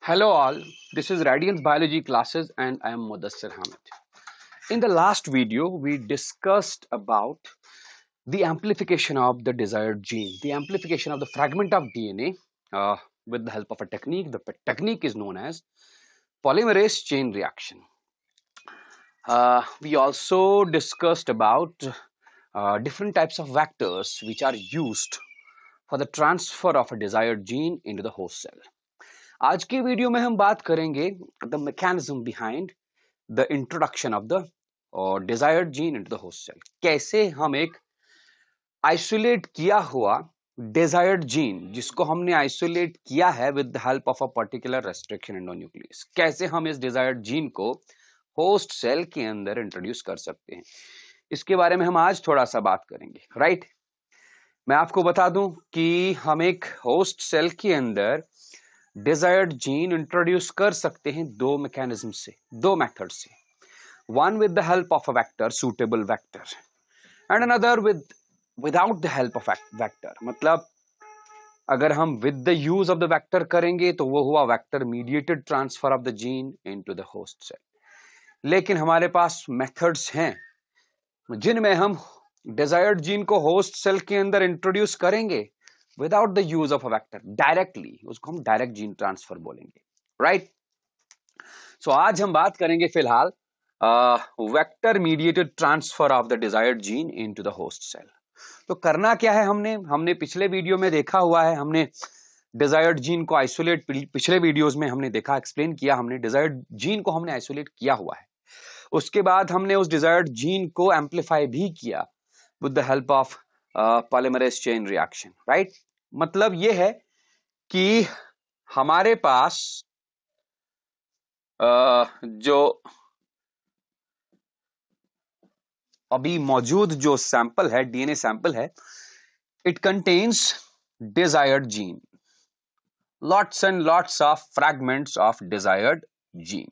Hello all, this is Radiance Biology classes and I am Mudassir Hamid. In the last video, we discussed about the amplification of the desired gene, the amplification of the fragment of DNA with the help of a technique. The technique is known as polymerase chain reaction. We also discussed about different types of vectors which are used for the transfer of a desired gene into the host cell. आज के video में हम बात करेंगे the mechanism behind the introduction of the desired gene into the host cell. कैसे हम एक isolate किया हुआ डिजायर्ड जीन जिसको हमने आइसोलेट किया है with the help of a particular restriction endonuclease, कैसे हम इस डिजायर्ड जीन को होस्ट सेल के अंदर इंट्रोड्यूस कर सकते हैं, इसके बारे में हम आज थोड़ा सा बात करेंगे। राइट, मैं आपको बता दूं कि हम एक होस्ट सेल के अंदर डिजायर्ड जीन इंट्रोड्यूस कर सकते हैं दो मैकेनिज्म से, दो मेथड से। One with the help of a vector, suitable vector, and another without the help of vector. मतलब अगर हम with the use of the vector करेंगे तो वो हुआ vector mediated transfer of the gene into the host cell. लेकिन हमारे पास मेथड्स हैं जिनमें हम डिजायर्ड जीन को होस्ट सेल के अंदर इंट्रोड्यूस करेंगे without the use of a vector, directly, उसको हम डायरेक्ट जीन ट्रांसफर बोलेंगे। राइट, सो आज हम बात करेंगे फिलहाल vector mediated transfer of the desired gene into the host cell. तो करना क्या है, हमने पिछले वीडियो में देखा हुआ है, हमने डिजायर्ड जीन को आइसोलेट, पिछले वीडियोस में हमने देखा, एक्सप्लेन किया, हमने डिजायर्ड जीन को हमने आइसोलेट किया हुआ है। उसके बाद हमने उस डिजायर्ड जीन को एम्पलीफाई भी किया with the help of polymerase chain reaction. Right, मतलब यह है कि हमारे पास जो अभी मौजूद जो सैंपल है, डीएनए सैंपल है, it contains desired gene, lots and lots of fragments of desired gene.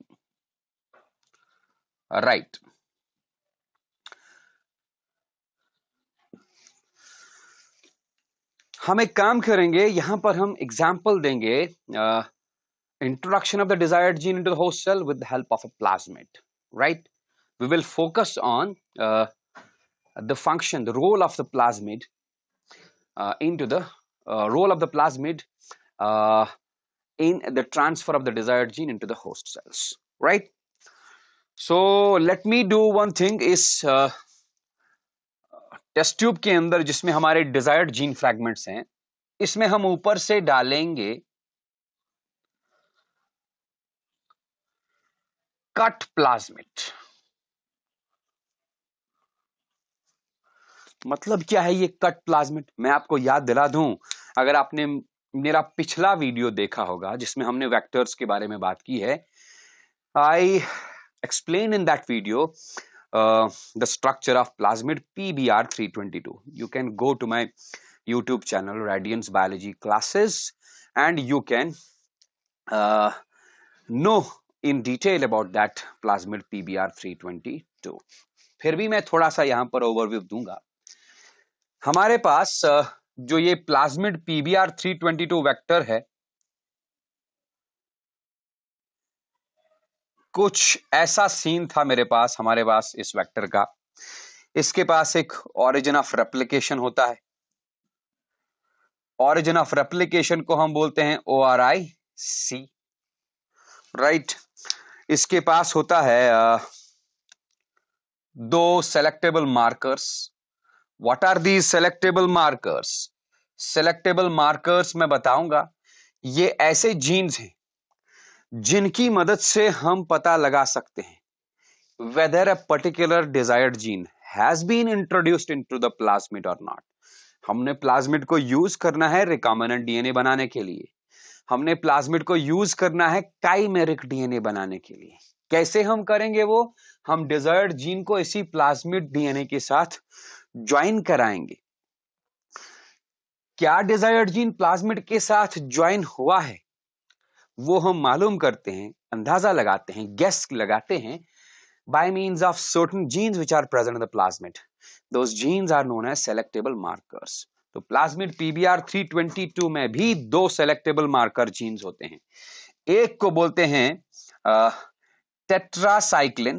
Right, हम एक काम करेंगे, यहां पर हम एग्जाम्पल देंगे introduction of the desired gene into the host cell with the help of a plasmid. Right, we will focus on the function, the role of the plasmid into the role of the plasmid in the transfer of the desired gene into the host cells. Right, so let me do one thing, is test tube के अंदर जिसमें हमारे desired gene fragments हैं, इसमें हम ऊपर से डालेंगे कट प्लाज्मिड। मतलब क्या है ये कट प्लाज्मिड? मैं आपको याद दिला दूं, अगर आपने मेरा पिछला वीडियो देखा होगा जिसमें हमने वेक्टर्स के बारे में बात की है, I explain in that video the structure of plasmid PBr322. You can go to my YouTube channel Radiance Biology Classes and you can know in detail about that plasmid PBr322. फिर भी मैं थोड़ा सा यहां पर ओवरव्यू दूंगा। हमारे पास जो ये प्लाज्मिड PBr322 वेक्टर है, कुछ ऐसा सीन था मेरे पास, हमारे पास इस वेक्टर का। इसके पास एक ऑरिजिन ऑफ रेप्लिकेशन होता है, ऑरिजिन ऑफ रेप्लिकेशन को हम बोलते हैं ORIC। राइट, इसके पास होता है दो selectable markers. What are these selectable markers? Selectable markers मैं बताऊंगा, ये ऐसे जीन्स हैं जिनकी मदद से हम पता लगा सकते हैं whether a particular desired gene has been introduced into the plasmid or not. हमने प्लाज्मिड को यूज करना है रिकॉम्बिनेंट डीएनए बनाने के लिए, हमने प्लाज्मिड को यूज करना है काइमेरिक डीएनए बनाने के लिए। कैसे हम करेंगे वो? हम डिजायर्ड जीन को इसी प्लाज्मिड डीएनए के साथ ज्वाइन कराएंगे। क्या डिजायर्ड जीन प्लाज्मिड के साथ ज्वाइन हुआ है वो हम मालूम करते हैं, अंदाजा लगाते हैं, गेस लगाते हैं by means of certain genes which are present in the plasmid. Those genes are known as selectable markers. तो प्लाज्मिड PBr322 में भी दो सेलेक्टेबल मार्कर जीन्स होते हैं। एक को बोलते हैं टेट्रासाइक्लिन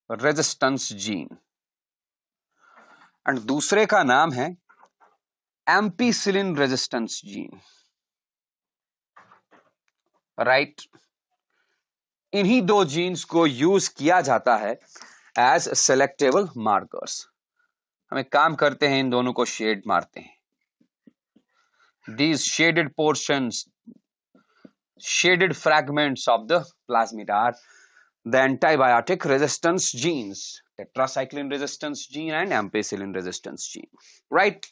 रेजिस्टेंस जीन एंड दूसरे का नाम है एम्पीसिलिन रेजिस्टेंस जीन, राइट। इन्हीं दो जीन्स को यूज किया जाता है एज सेलेक्टेबल मार्कर्स। हम एक काम करते हैं, इन दोनों को शेड मारते हैं। These shaded portions, shaded fragments of the plasmid are the antibiotic resistance genes, tetracycline resistance gene and ampicillin resistance gene, right?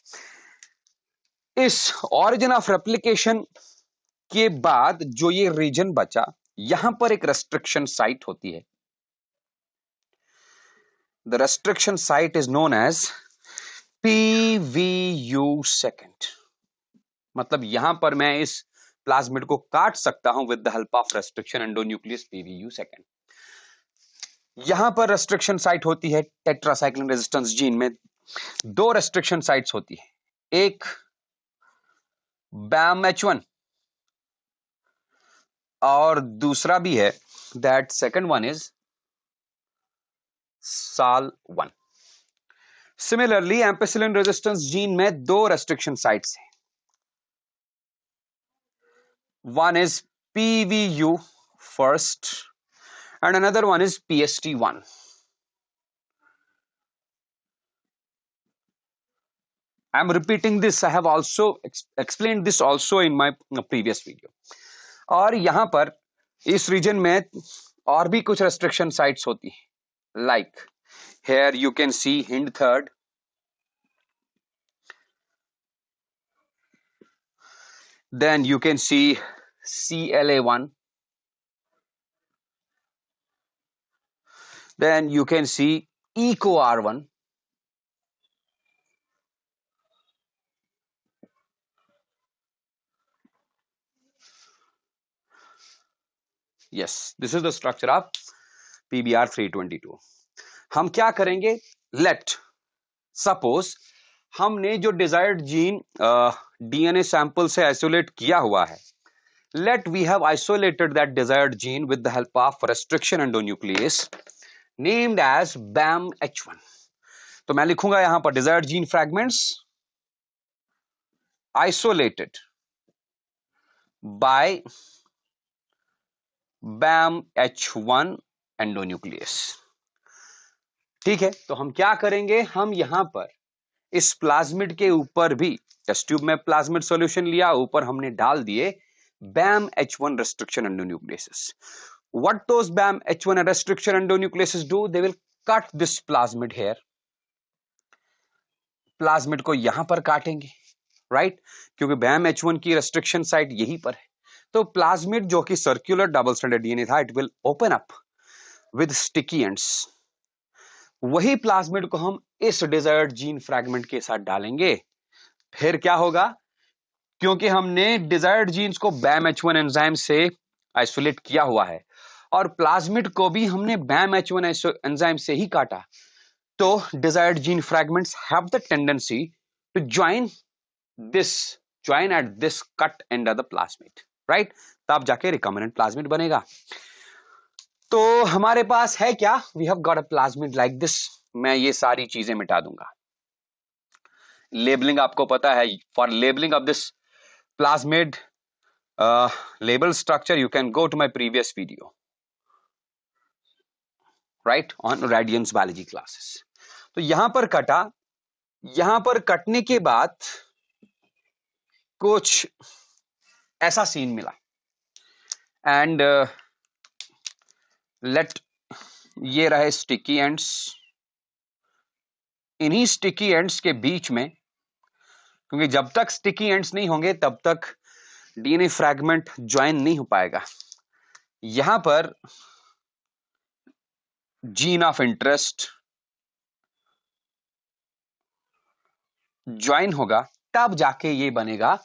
इस origin of replication के बाद जो ये रीजन बचा, यहां पर एक restriction site होती है। The restriction site is known as PVU second। मतलब यहां पर मैं इस प्लाज्मिड को काट सकता हूं with the help of restriction endonuclease PVU second. यहां पर रेस्ट्रिक्शन साइट होती है टेट्रासाइक्लिन रेजिस्टेंस जीन में। दो रेस्ट्रिक्शन साइट्स होती है, एक BAMH1 और दूसरा भी है, that second one is SAL1। Similarly ampicillin resistance gene में दो रेस्ट्रिक्शन साइट्स हैं, one is PVU first and another one is PST1। I am repeating this, I have also explained this also in my previous video। और यहां पर इस reason में और भी कुछ restriction sites होती हैं, like here you can see Hind third, then you can see CLA1, then you can see EcoR1, yes, this is the structure of PBr322। हम क्या करेंगे, लेट सपोज हमने जो डिजायर्ड जीन DNA सैंपल से isolate किया हुआ है, let we have isolated that desired gene with the help of restriction endonuclease named as BAMH1। तो मैं लिखूंगा यहां पर desired gene fragments isolated by BAMH1 endonuclease। ठीक है, तो हम क्या करेंगे, हम यहां पर इस प्लाज्मिड के ऊपर भी टेस्ट ट्यूब में प्लाज्मिड सॉल्यूशन लिया, ऊपर हमने डाल दिए BAMH1 restriction endonucleases। What those BAMH1 restriction endonucleases do? They will cut this plasmid here। Plasmid को यहां पर काटेंगे, राइट, क्योंकि BAMH1 की रेस्ट्रिक्शन साइट यहीं पर है। तो प्लाज्मिड जो कि सर्कुलर डबल स्ट्रैंडेड डीएनए था, it will open up with sticky ends. वही प्लाज्मिड को हम इस डिजायर्ड जीन फ्रैगमेंट के साथ डालेंगे। फिर क्या होगा, क्योंकि हमने डिजायर्ड जीन्स को BAMH1 एंजाइम से आइसोलेट किया हुआ है और प्लाज्मिड को भी हमने BAMH1 एंजाइम से ही काटा, तो desired gene fragments have the tendency to join at this cut end of the plasmid, right. तब जाके रिकॉम्बिनेंट प्लाज्मिड बनेगा। तो हमारे पास है क्या, we have got a plasmid like this. मैं ये सारी चीजें मिटा दूंगा। लेबलिंग आपको पता है, for labelling of this plasmid label structure you can go to my previous video, right, on radiance biology classes। तो यहां पर कटा, यहां पर कटने के बाद कुछ ऐसा सीन मिला एंड लेट ये रहे स्टिकी एंड्स। इन्हीं स्टिकी एंड्स के बीच में, क्योंकि जब तक स्टिकी एंड्स नहीं होंगे तब तक डीएनए फ्रैगमेंट ज्वाइन नहीं हो पाएगा, यहां पर जीन ऑफ इंटरेस्ट ज्वाइन होगा, तब जाके ये बनेगा।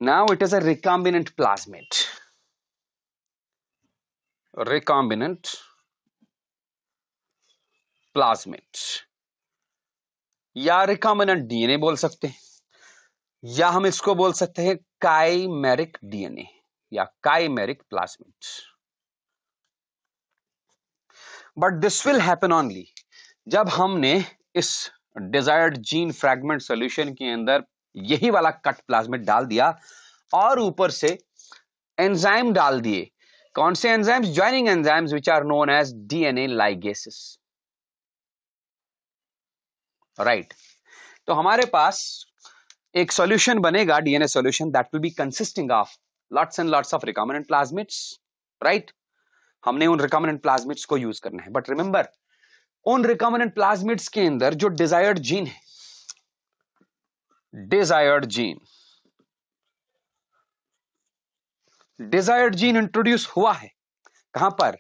Now it is a recombinant plasmid, recombinant plasmid या रिकॉम्बिनेंट डीएनए बोल सकते हैं, या हम इसको बोल सकते हैं काइमेरिक डीएनए। या chimeric plasmids. But this will happen only जब हमने इस डिजायर्ड जीन फ्रैगमेंट सॉल्यूशन के अंदर यही वाला कट प्लाज्मिड डाल दिया और ऊपर से एंजाइम डाल दिए। कौन से enzymes? Joining enzymes which are known as DNA ligases. Right, तो हमारे पास एक सॉल्यूशन बनेगा, DNA solution, that will be consisting of lots and lots of recombinant plasmids. Right, हमने उन रिकॉम्बिनेंट प्लाज्मिड्स को यूज करना है। बट रिमेंबर, उन रिकॉम्बिनेंट प्लाज्मिड्स के अंदर जो डिजायर्ड जीन है, डिजायर्ड जीन इंट्रोड्यूस हुआ है कहां पर?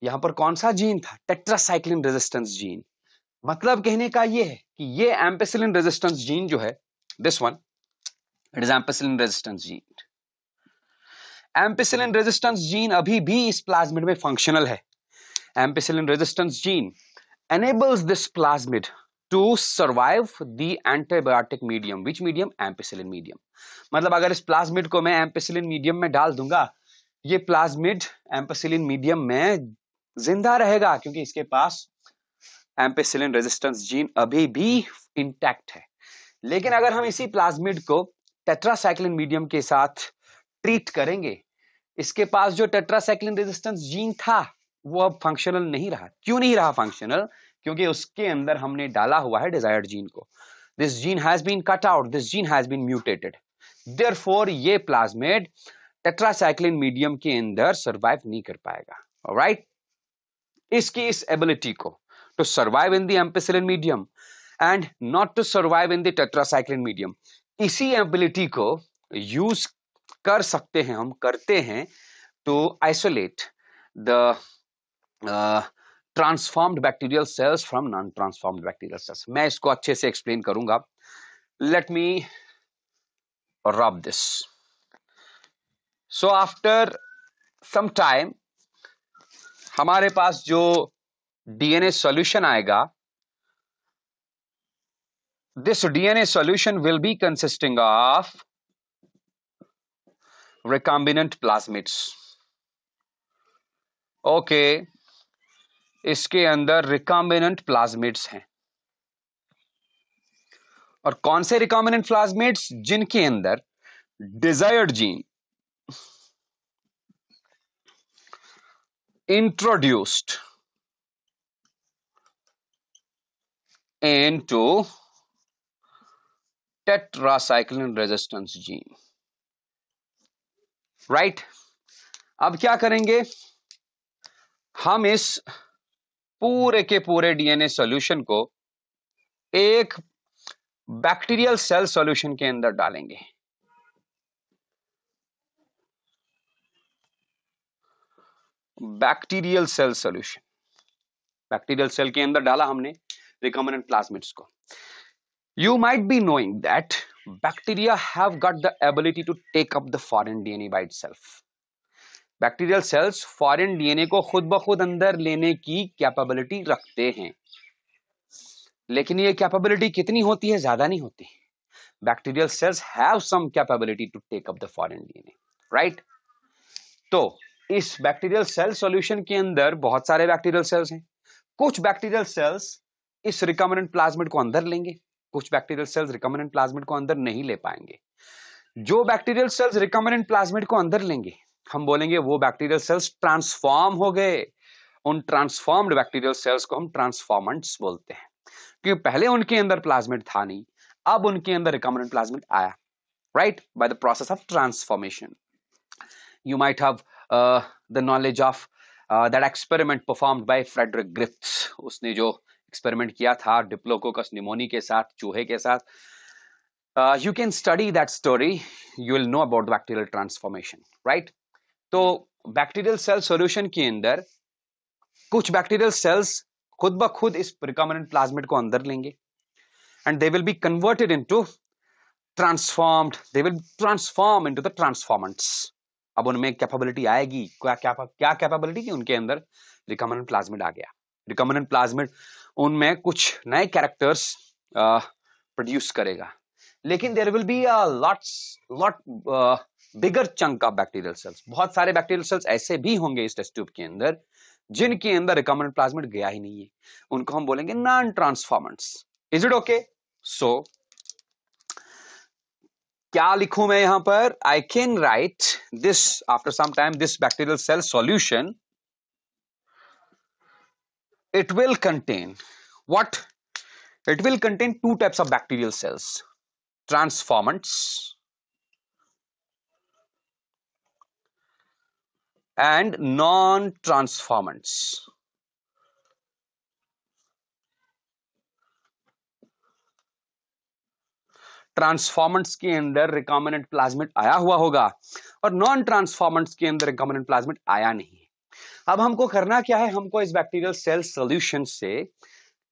यहां पर कौन सा जीन था? Tetracycline resistance gene. मतलब कहने का यह है कि ये एम्पेसिलिन रेजिस्टेंस जीन जो है, this one, it is ampicillin resistance gene. Ampicillin resistance gene अभी भी इस प्लाज्मिड में फंक्शनल है। Ampicillin resistance gene enables this plasmid to survive the antibiotic medium. Which medium? Ampicillin medium. मतलब अगर इस प्लाज्मिड को मैं एम्पेसिलिन मीडियम में डाल दूंगा, ये प्लाज्मिड एम्पेसिलिन मीडियम में जिंदा रहेगा क्योंकि इसके पास एम्पेसिलिन रेजिस्टेंस जीन अभी भी इंटैक्ट है। लेकिन अगर हम इसी प्लाज्मिड को टेट्रासाइक्लिन मीडियम के साथ ट्रीट करेंगे, इसके पास जो टेट्रासाइक्लिन रेजिस्टेंस जीन था वो अब फंक्शनल नहीं रहा। क्यों नहीं रहा फंक्शनल? क्योंकि उसके अंदर हमने डाला हुआ है डिजायर्ड जीन को। This gene has been cut out, this gene has been mutated. Therefore ये प्लाज्मिड टेट्रासाइक्लिन मीडियम के अंदर सर्वाइव नहीं कर पाएगा। ऑलराइट, इसकी इस एबिलिटी को to survive in the ampicillin medium and not to survive in the tetracycline medium, इसी एबिलिटी को यूज कर सकते हैं, हम करते हैं to isolate the transformed bacterial cells from non transformed bacterial cells. मैं इसको अच्छे से एक्सप्लेन करूंगा। Let me rub this. So after some time हमारे पास जो डीएनए सॉल्यूशन आएगा, this DNA solution will be consisting of recombinant plasmids. Okay, इसके अंदर रिकॉम्बिनेंट प्लाज्मिड्स हैं। और कौन से रिकॉम्बिनेंट प्लाज्मिड्स? जिनके अंदर desired gene introduced into tetracycline resistance gene. Right, अब क्या करेंगे? हम इस पूरे के पूरे डीएनए सॉल्यूशन को एक बैक्टीरियल सेल सॉल्यूशन के अंदर डालेंगे। Bacterial cell solution, bacterial cell के अंदर डाला हमने रिकॉम्बिनेंट प्लाज्मिड्स को। You might be knowing that bacteria have got the ability to take up the foreign DNA by itself. Bacterial cells foreign DNA को खुद ब खुद अंदर लेने की कैपेबिलिटी रखते हैं, लेकिन ये कैपेबिलिटी कितनी होती है? ज्यादा नहीं होती। Bacterial cells have some capability to take up the foreign DNA. Right, तो इस बैक्टीरियल सेल सॉल्यूशन के अंदर बहुत सारे बैक्टीरियल सेल्स हैं। कुछ बैक्टीरियल सेल्स इस रिकॉम्बिनेंट प्लाज्मिड को अंदर लेंगे, कुछ बैक्टीरियल सेल्स रिकॉम्बिनेंट प्लाज्मिड को अंदर नहीं ले पाएंगे। जो बैक्टीरियल सेल्स रिकॉम्बिनेंट प्लाज्मिड को अंदर लेंगे, हम बोलेंगे वो बैक्टीरियल सेल्स ट्रांसफॉर्म हो गए। उन ट्रांसफॉर्म्ड बैक्टीरियल सेल्स को हम ट्रांसफॉर्मेंट्स बोलते हैं, क्योंकि पहले उनके अंदर प्लाज्मिड था नहीं, अब उनके अंदर रिकॉम्बिनेंट प्लाज्मिड आया। Right, by the process of transformation. You might have the knowledge of that experiment performed by Frederick Griffiths. उसने जो एक्सपेरिमेंट किया था डिप्लोकोकस निमोनी के साथ, चूहे के साथ। You can study that story. You will know about bacterial transformation, right? तो बैक्टीरियल सेल सॉल्यूशन के अंदर कुछ बैक्टीरियल सेल्स खुद ब खुद इस रिकॉम्बिनेंट प्लाज्मिड को अंदर लेंगे and they will be converted into transformed, they will transform into the transformants. अब उनमें कैपेबिलिटी आएगी, क्या कैपेबिलिटी की? उनके अंदर रिकॉम्बिनेंट प्लाज्मिड आ गया। रिकॉम्बिनेंट प्लाज्मिड उनमें कुछ नए कैरेक्टर्स प्रोड्यूस करेगा, लेकिन there will be a lot bigger chunk of bacterial cells. बहुत सारे बैक्टीरियल सेल्स ऐसे भी होंगे इस टेस्ट ट्यूब के अंदर जिनके अंदर रिकॉम्बिनेंट प्लाज्मिड गया ही नहीं है, उनको हम बोलेंगे non transformants. Is it okay? So क्या लिखूं मैं यहां पर? I can write this after some time, this bacterial cell solution, it will contain what? It will contain two types of bacterial cells, transformants and non-transformants. Transformants के अंदर recombinant plasmid आया हुआ होगा और नॉन ट्रांसफॉर्मेंट्स के अंदर recombinant plasmid आया नहीं। अब हमको करना क्या है? हमको इस बैक्टीरियल सेल सॉल्यूशन से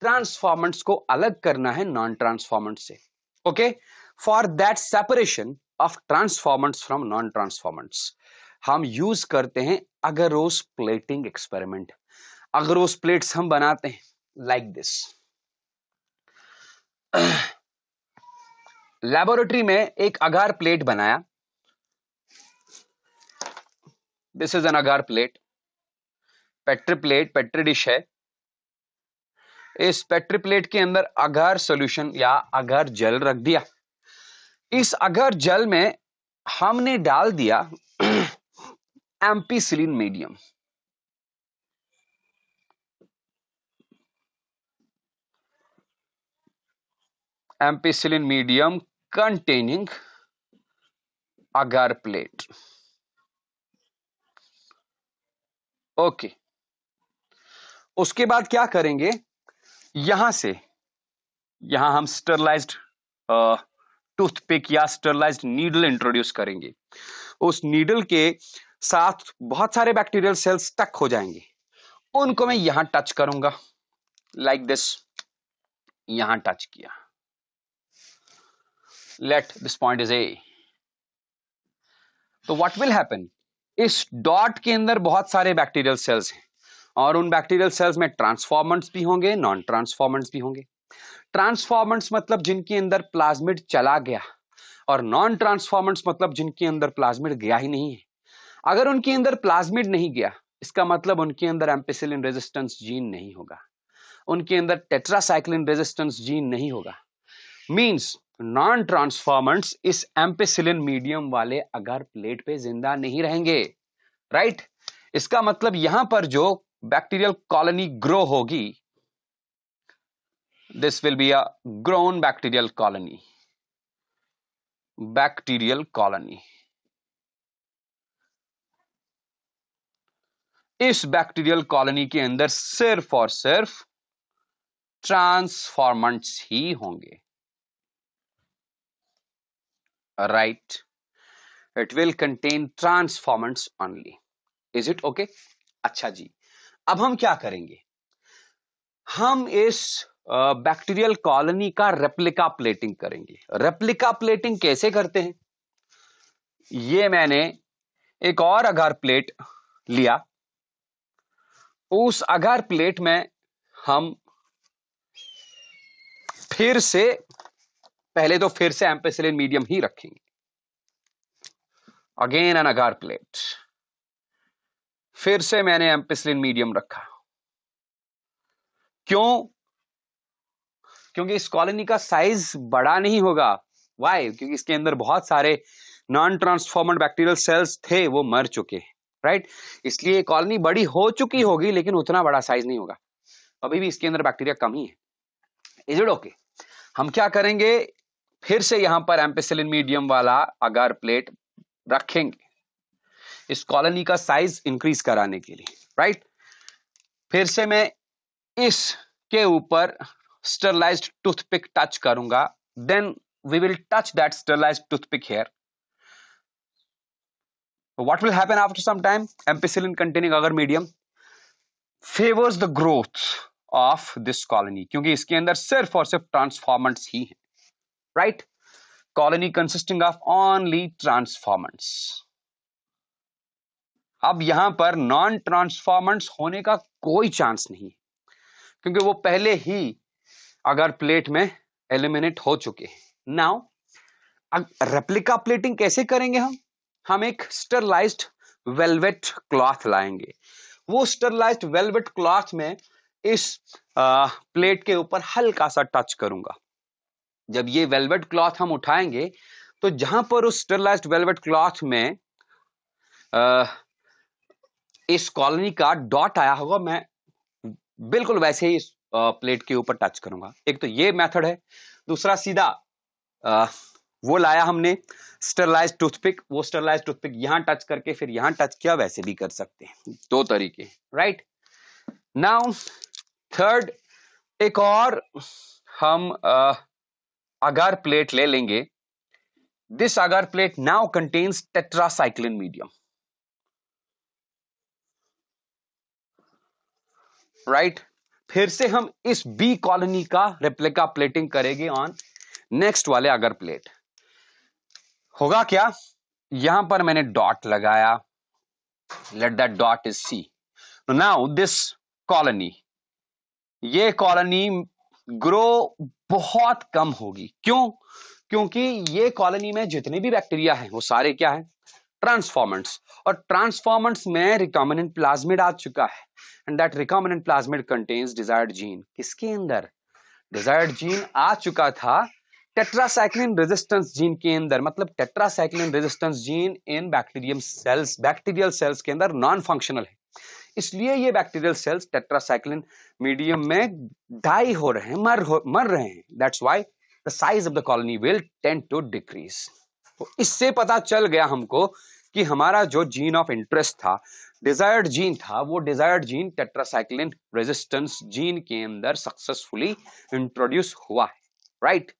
ट्रांसफॉर्मेंट्स को अलग करना है नॉन ट्रांसफॉर्मेंट्स से। Okay, for that separation of transformants from non transformants हम यूज करते हैं अगरोस प्लेटिंग एक्सपेरिमेंट। अगरोस प्लेट्स हम बनाते हैं लाइक दिस। लैबोरेटरी में एक अगार प्लेट बनाया, this is an agar plate, petri plate, petri dish है। इस पेट्री प्लेट के अंदर अगार सॉल्यूशन या अगार जेल रख दिया। इस अगार जेल में हमने डाल दिया ampicillin medium. Ampicillin medium containing agar plate. Okay, उसके बाद क्या करेंगे? यहां से यहां हम स्टरलाइज्ड टूथपिक या स्टरलाइज्ड नीडल इंट्रोड्यूस करेंगे। उस नीडल के साथ बहुत सारे बैक्टीरियल सेल्स स्टक हो जाएंगे, उनको मैं यहां टच करूंगा लाइक दिस। यहां टच किया, let this point is a. तो व्हाट विल हैपन? इस डॉट के अंदर बहुत सारे बैक्टीरियल सेल्स हैं और उन बैक्टीरियल सेल्स में ट्रांसफॉर्मेंट्स भी होंगे, नॉन ट्रांसफॉर्मेंट्स भी होंगे। ट्रांसफॉर्मेंट्स मतलब जिनके अंदर प्लाज्मिड चला गया, और नॉन ट्रांसफॉर्मेंट्स मतलब जिनके अंदर प्लाज्मिड गया ही नहीं है। अगर उनके अंदर प्लाज्मिड नहीं गया, इसका मतलब उनके अंदर एम्पिसिलिन रेजिस्टेंस जीन नहीं होगा, उनके अंदर टेट्रासाइक्लिन रेजिस्टेंस जीन नहीं होगा। मींस नॉन ट्रांसफॉर्मेंट्स इस एम्पिसिलिन मीडियम वाले अगार प्लेट पे जिंदा नहीं रहेंगे, राइट? इसका मतलब यहां पर जो बैक्टीरियल कॉलोनी ग्रो होगी, this will be a grown bacterial colony. Bacterial colony, इस बैक्टीरियल कॉलोनी के अंदर सिर्फ और सिर्फ ट्रांसफॉर्मेंट्स ही होंगे, right? It will contain transformants only. Is it okay? अच्छा जी, अब हम क्या करेंगे? हम इस बैक्टीरियल कॉलोनी का रेप्लिका प्लेटिंग करेंगे। रेप्लिका प्लेटिंग कैसे करते हैं? ये मैंने एक और अगार प्लेट लिया, उस अगार प्लेट में हम फिर से एम्पिसिलिन मीडियम ही रखेंगे। अगेन एन अगार प्लेट, फिर से मैंने एम्पिसिलिन मीडियम रखा। क्यों? क्योंकि इस कॉलोनी का साइज बड़ा नहीं होगा। वाई? क्योंकि इसके अंदर बहुत सारे नॉन ट्रांसफॉर्मेंट बैक्टीरियल सेल्स थे, वो मर चुके हैं, राइट? इसलिए कॉलोनी बड़ी हो चुकी होगी लेकिन उतना बड़ा साइज नहीं होगा, अभी भी इसके अंदर बैक्टीरिया कम ही है। Is it okay? हम क्या करेंगे? फिर से यहां पर एम्पिसिलिन मीडियम वाला अगार प्लेट रखेंगे इस कॉलोनी का साइज इंक्रीज कराने के लिए, राइट? फिर से मैं इसके ऊपर स्टरलाइज्ड टूथपिक टच करूंगा, then we will touch that sterilised toothpick here. What will happen after some time? Ampicillin containing agar medium favors the growth of this colony, क्योंकि इसके अंदर सिर्फ और सिर्फ ट्रांसफॉर्मेंट्स ही हैं, right? Colony consisting of only transformants. अब यहां पर नॉन ट्रांसफॉर्मेंट्स होने का कोई चांस नहीं, क्योंकि वो पहले ही अगर प्लेट में एलिमिनेट हो चुके हैं। नाउ रेप्लिका प्लेटिंग कैसे करेंगे हम? हम एक स्टरलाइज्ड वेलवेट क्लॉथ लाएंगे। वो स्टरलाइज्ड वेलवेट क्लॉथ में इस प्लेट के ऊपर हल्का सा टच करूंगा। जब ये वेलवेट क्लॉथ हम उठाएंगे तो जहां पर उस स्टरलाइज्ड वेलवेट क्लॉथ में इस कॉलोनी का डॉट आया होगा, मैं बिल्कुल वैसे ही इस प्लेट के ऊपर टच करूंगा। एक तो ये मेथड है। दूसरा सीधा वो लाया हमने स्टरलाइज्ड टूथपिक, वो स्टरलाइज्ड टूथपिक यहां टच करके फिर यहां टच किया, वैसे भी कर सकते हैं। दो तरीके, राइट। नाउ थर्ड, एक और हम अगार प्लेट ले लेंगे। This agar plate now contains tetracycline medium, right? फिर से हम इस बी कॉलोनी का रेप्लिका प्लेटिंग करेंगे ऑन नेक्स्ट वाले अगर प्लेट। होगा क्या, यहां पर मैंने डॉट लगाया, let that dot is C. Now this colony, ये कॉलोनी ग्रो बहुत कम होगी। क्यों? क्योंकि ये कॉलोनी में जितने भी बैक्टीरिया हैं वो सारे क्या है, ट्रांसफॉर्मेंट्स। और ट्रांसफॉर्मेंट्स में रिकॉम्बिनेंट प्लाज्मिड आ चुका है, and that recombinant plasmid contains desired gene. किसके अंदर? डिजायर्ड जीन आ चुका था टेट्रासाइक्लिन रेजिस्टेंस जीन के अंदर। मतलब tetracycline resistance gene in bacterium cells, bacterial cells के अंदर नॉन फंक्शनल है। इसलिए ये बैक्टीरियल सेल्स टेट्रासाइक्लिन मीडियम में डाई हो रहे हैं, मर रहे हैं। That's why the size of the colony will tend to decrease. तो इससे पता चल गया हमको कि हमारा जो जीन ऑफ इंटरेस्ट था, डिजायर्ड जीन था, वो desired gene tetracycline resistance gene के अंदर सक्सेसफुली इंट्रोड्यूस हुआ है, राइट।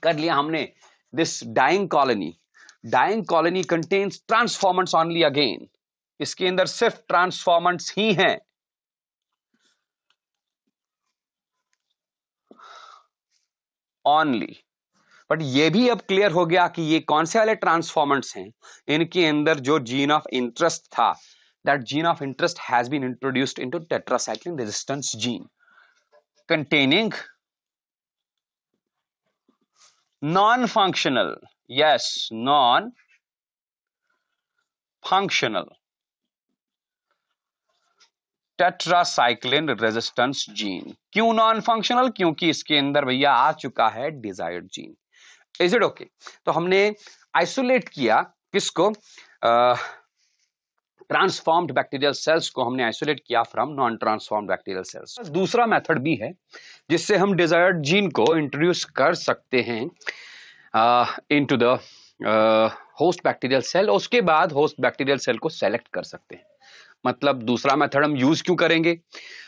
कर लिया हमने। This dying colony contains transformants only again. इसके अंदर सिर्फ ट्रांसफॉर्मेंट्स ही हैं। ओनली। बट ये भी अब क्लियर हो गया कि ये कौन से वाले ट्रांसफॉर्मेंट्स हैं। इनके अंदर जो जीन ऑफ इंटरेस्ट था, that gene of interest has been introduced into tetracycline resistance gene containing non-functional, yes, non-functional tetracycline resistance gene. क्यों नॉन फंक्शनल? क्योंकि इसके अंदर भैया आ चुका है desired gene. Is it okay? तो हमने आइसोलेट किया किसको? ट्रांसफॉर्म्ड बैक्टीरियल सेल्स को हमने आइसोलेट किया from non transformed bacterial sales. दूसरा मेथड भी है जिससे हम डिजायर्ड जीन को इंट्रोड्यूस कर सकते हैं into the host bacterial cell. उसके बाद होस्ट बैक्टीरियल सेल को सेलेक्ट कर सकते हैं। मतलब दूसरा मेथड हम यूज क्यों करेंगे?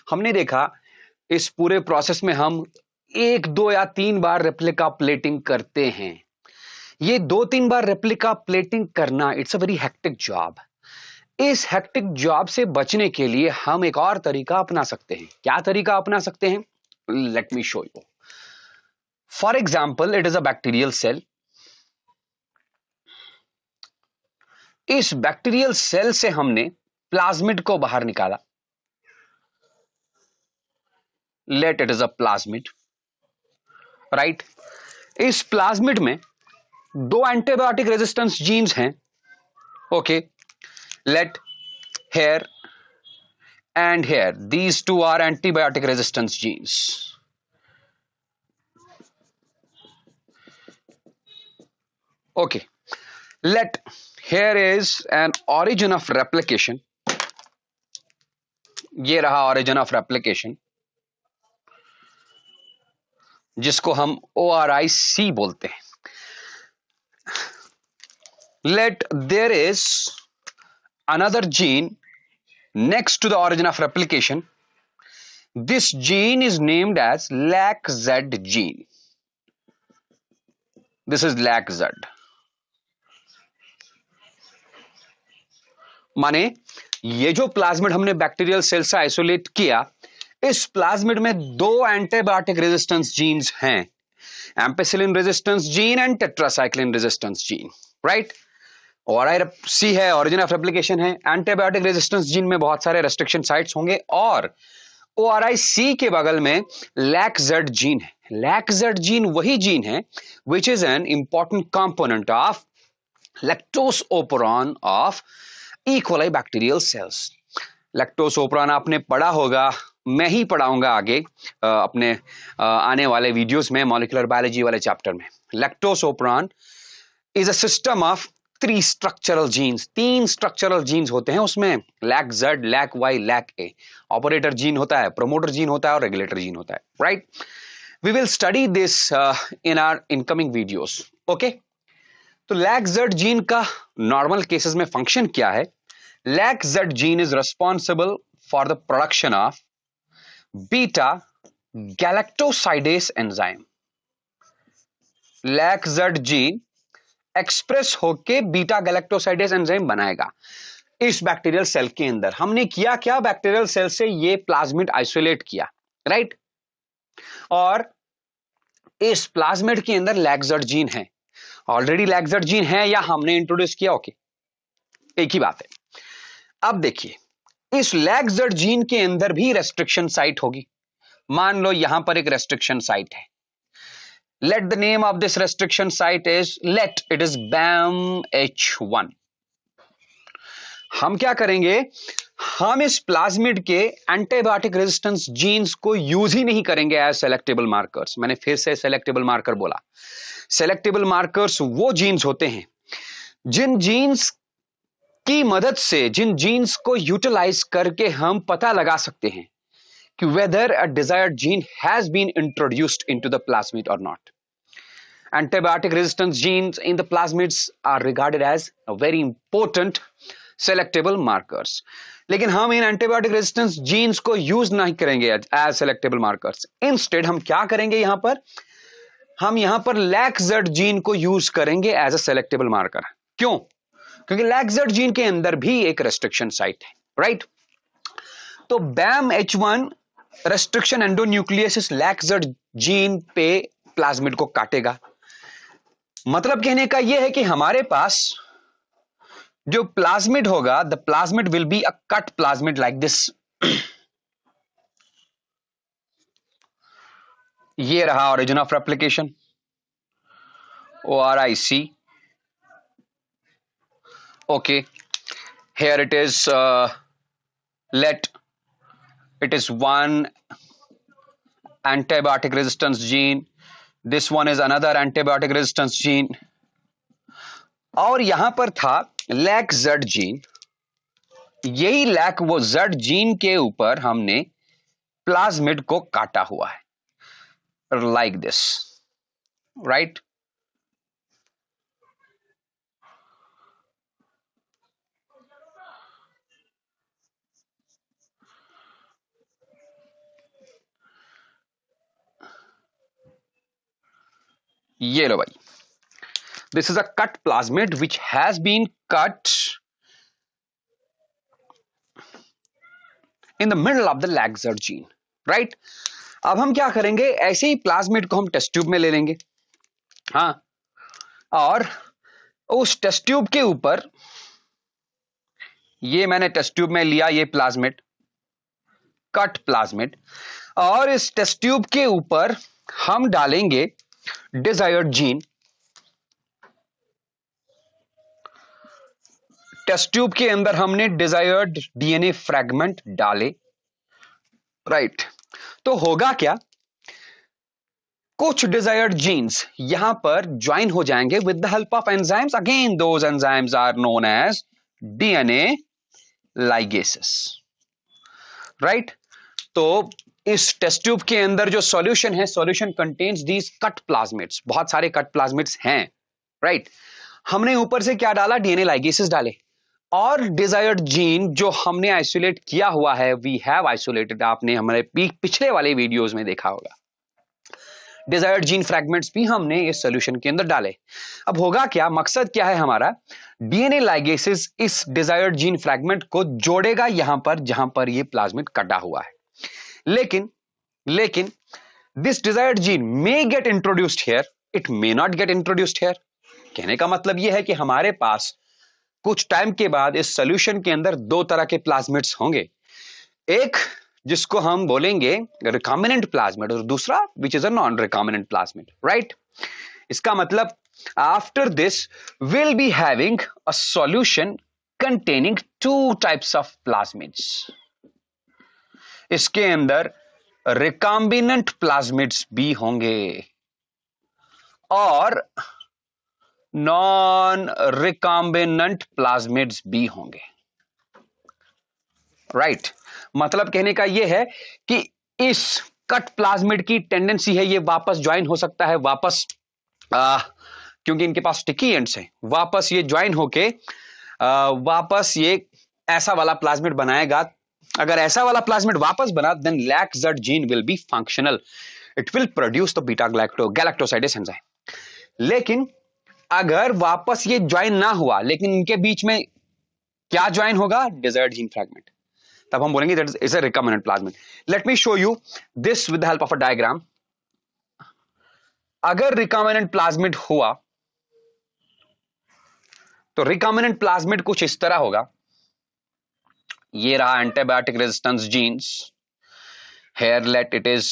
हमने देखा इस पूरे प्रोसेस में हम 1, 2 या 3 बार रेप्लिका प्लेटिंग करते हैं। ये 2-3 बार रेप्लिका प्लेटिंग करना, it's a very hectic job. इस हेक्टिक जॉब से बचने के लिए हम एक और तरीका अपना सकते हैं। क्या तरीका अपना सकते हैं? Let me show you. For example, it is a bacterial cell. इस बैक्टीरियल सेल से हमने प्लाज्मिड को बाहर निकाला। Let it is a plasmid, right. इस प्लाज्मिड में 2 एंटीबायोटिक रेजिस्टेंस जीन्स हैं। Okay, let here and here, these 2 are antibiotic resistance genes. Okay, let here is an origin of replication. ये रहा origin of replication, जिसको हम ORIC बोलते हैं। Let there is another gene next to the origin of replication. This gene is named as LAC-Z gene. This is LAC-Z. माने ये जो plasmid हमने बैक्टीरियल सेल से आइसोलेट किया, इस प्लाज्मिड में 2 एंटीबायोटिक रेजिस्टेंस जीन्स हैं, ampicillin resistance gene and tetracycline resistance gene, right. ORIC है, ओरिजिन ऑफ रेप्लिकेशन है। एंटीबायोटिक रेजिस्टेंस जीन में बहुत सारे रेस्ट्रिक्शन साइट्स होंगे, और ORIC के बगल में LAC-Z जीन है। LAC-Z जीन वही जीन है which is an important component of lactosoperon of E. coli bacterial cells. लैक्टोसोपरान आपने पढ़ा होगा, मैं ही पढ़ाऊंगा आगे अपने आने वाले वीडियोस में मॉलिक्यूलर बायोलॉजी वाले चैप्टर में. Lactose operon is a system of 3 structural genes. 3 structural genes होते हैं उसमें, lac Z, lac Y, lac A. Operator gene होता है, प्रोमोटर जीन होता है और रेगुलेटर जीन होता है, right. We will study this in our incoming videos. Okay, तो लैक जेड जीन का नॉर्मल केसेस में फंक्शन क्या है? Lac Z gene is responsible for the production of beta galactosidase enzyme. Lac Z gene express होके beta galactosidase enzyme बनाएगा इस bacterial cell के अंदर. हमने किया क्या? बैक्टीरियल सेल से ये प्लाज्मिड आइसोलेट किया, राइट. और इस प्लाज्मिड के अंदर लैक्जेड जीन है. ऑलरेडी लैक्जेड जीन है या हमने इंट्रोड्यूस किया? ओके, एक ही बात है. अब देखिए, इस लैक्जेड जीन के अंदर भी रेस्ट्रिक्शन साइट होगी. मान लो यहां पर एक रेस्ट्रिक्शन साइट है. Let the name of this restriction site is, let it is BAMH1. हम क्या करेंगे? हम इस प्लाज्मिड के एंटीबायोटिक रेजिस्टेंस जीन्स को यूज ही नहीं करेंगे एज सेलेक्टेबल मार्कर्स. मैंने फिर से सेलेक्टेबल मार्कर बोला. सेलेक्टेबल मार्कर्स वो जीन्स होते हैं जिन जीन्स की मदद से, जिन जीन्स को यूटिलाइज करके हम पता लगा सकते हैं कि whether a desired gene has been introduced into the plasmid or not. Antibiotic resistance genes in the plasmids are regarded as a very important selectable markers. लेकिन हम इन एंटीबायोटिक रेजिस्टेंस जीन्स को यूज नहीं करेंगे एज सेलेक्टेबल मार्कर्स. इंस्टेड हम क्या करेंगे? यहां पर हम यहां पर लैक्जेड जीन को यूज करेंगे एज अ सेलेक्टेबल मार्कर. क्यों? क्योंकि लैक्जेड जीन के अंदर भी एक रेस्ट्रिक्शन साइट है, राइट. तो BAMH1 रेस्ट्रिक्शन एंडोन्यूक्लियस लैक्जेड जीन पे प्लाज्मिड को काटेगा. मतलब कहने का यह है कि हमारे पास जो प्लाज्मिड होगा, the plasmid will be a cut plasmid like this. ये रहा origin of replication, ORIC. Okay, here it is, let it is one antibiotic resistance gene, this one is another antibiotic resistance gene, और यहां पर था lack Z gene. यही lack वो Z gene के ऊपर हमने प्लाज्मिड को काटा हुआ है लाइक दिस, राइट. ये लो भाई, this is a cut plasmid which has been cut in the middle of the laczed gene, right. अब हम क्या करेंगे? ऐसे ही प्लाज्मिड को हम टेस्ट ट्यूब में ले लेंगे, हाँ, और उस टेस्ट ट्यूब के ऊपर, ये मैंने टेस्ट ट्यूब में लिया, ये प्लाज्मिड, कट प्लाज्मिड, और इस टेस्ट ट्यूब के ऊपर हम डालेंगे डिजायर्ड जीन. टेस्ट ट्यूब के अंदर हमने डिजायर्ड डीएनए फ्रैगमेंट डाले, राइट. तो होगा क्या? कुछ डिजायर्ड जीन्स यहां पर ज्वाइन हो जाएंगे with the help of enzymes. Again those enzymes are known as DNA ligases, right. तो इस टेस्ट ट्यूब के अंदर जो सॉल्यूशन है, solution contains these cut plasmids. बहुत सारे कट प्लाज्मिड्स हैं, राइट. हमने ऊपर से क्या डाला? डीएनए लाइगेसेस डाले, और डिजायर्ड जीन जो हमने आइसोलेट किया हुआ है, वी हैव आइसोलेटेड, आपने हमारे पिछले वाले वीडियोस में देखा होगा. डिजायर्ड जीन फ्रैगमेंट्स भी हमने इस सॉल्यूशन के अंदर डाले. अब होगा क्या? मकसद क्या है हमारा? डीएनए लाइगेसेस इस डिजायर्ड जीन फ्रैगमेंट को जोड़ेगा यहां पर जहां पर ये प्लाज्मिड कटा हुआ है. लेकिन this desired gene may gate introduced here, it may not gate introduced here. कहने का मतलब यह है कि हमारे पास कुछ टाइम के बाद इस सॉल्यूशन के अंदर 2 तरह के प्लाज्मिड्स होंगे. एक जिसको हम बोलेंगे रिकॉम्बिनेंट प्लाज्मिड, और दूसरा which is a non recombinant plasmid, right. इसका मतलब After this, we'll be having a solution containing two types of plasmids. इसके अंदर रिकॉम्बिनेंट प्लाज्मिड्स भी होंगे और नॉन रिकॉम्बिनेंट प्लाज्मिड्स भी होंगे. राइट मतलब कहने का यह है कि इस कट प्लाज्मिड की टेंडेंसी है ये वापस ज्वाइन हो सकता है, वापस क्योंकि इनके पास स्टिकी एंड्स हैं, वापस ये ज्वाइन होके वापस ये ऐसा वाला प्लाज्मिड बनाएगा. अगर ऐसा वाला प्लाज्मिड वापस बना, then lac Z gene will be functional. It will produce the beta galactosidase enzyme. लेकिन अगर वापस ये ज्वाइन ना हुआ, लेकिन इनके बीच में क्या ज्वाइन होगा? Desired gene fragment. तब हम बोलेंगे that is a recombinant plasmid. Late me show you this with the help of a diagram. अगर रिकॉम्बिनेंट प्लाज्मिड हुआ तो रिकॉम्बिनेंट प्लाज्मिड कुछ इस तरह होगा. ये रहा antibiotic resistance genes. Here let it is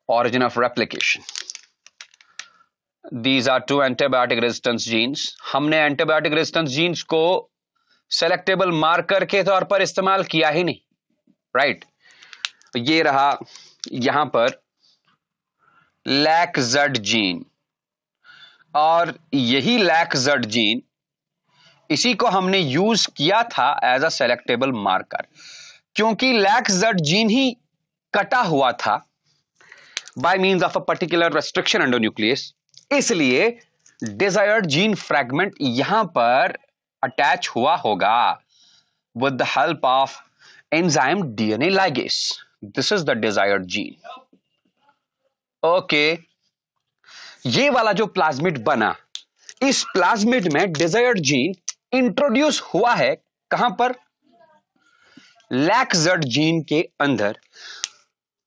origin of replication. These are two antibiotic resistance genes. हमने एंटीबायोटिक रेजिस्टेंस जीन्स को सेलेक्टेबल मार्कर के तौर पर इस्तेमाल किया ही नहीं. राइट ये रहा यहां पर लैक-Z जीन, और यही लैक-Z जीन इसी को हमने यूज किया था एज अ सेलेक्टेबल मार्कर. क्योंकि लैक-Z जीन ही कटा हुआ था by means of a particular restriction endonuclease, इसलिए desired gene fragment यहां पर अटैच हुआ होगा with the help of enzyme DNA ligase. This is the desired gene. Okay, ये वाला जो प्लाज्मिड बना, इस प्लाज्मिड में desired gene इंट्रोड्यूस हुआ है कहां पर? लैक-Z जीन के अंदर.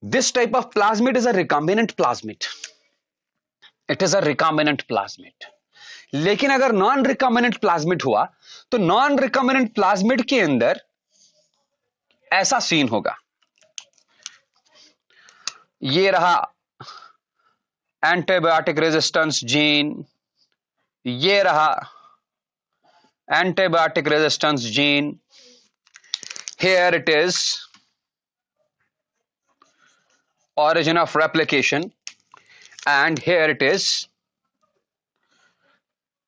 This type of plasmid is a recombinant plasmid. It is a recombinant plasmid. लेकिन अगर नॉन रिकॉम्बिनेंट प्लाज्मिड हुआ तो नॉन रिकॉम्बिनेंट प्लाज्मिड के अंदर ऐसा सीन होगा. ये रहा एंटीबायोटिक रेजिस्टेंस जीन, ये रहा antibiotic resistance gene. Here it is origin of replication, and here it is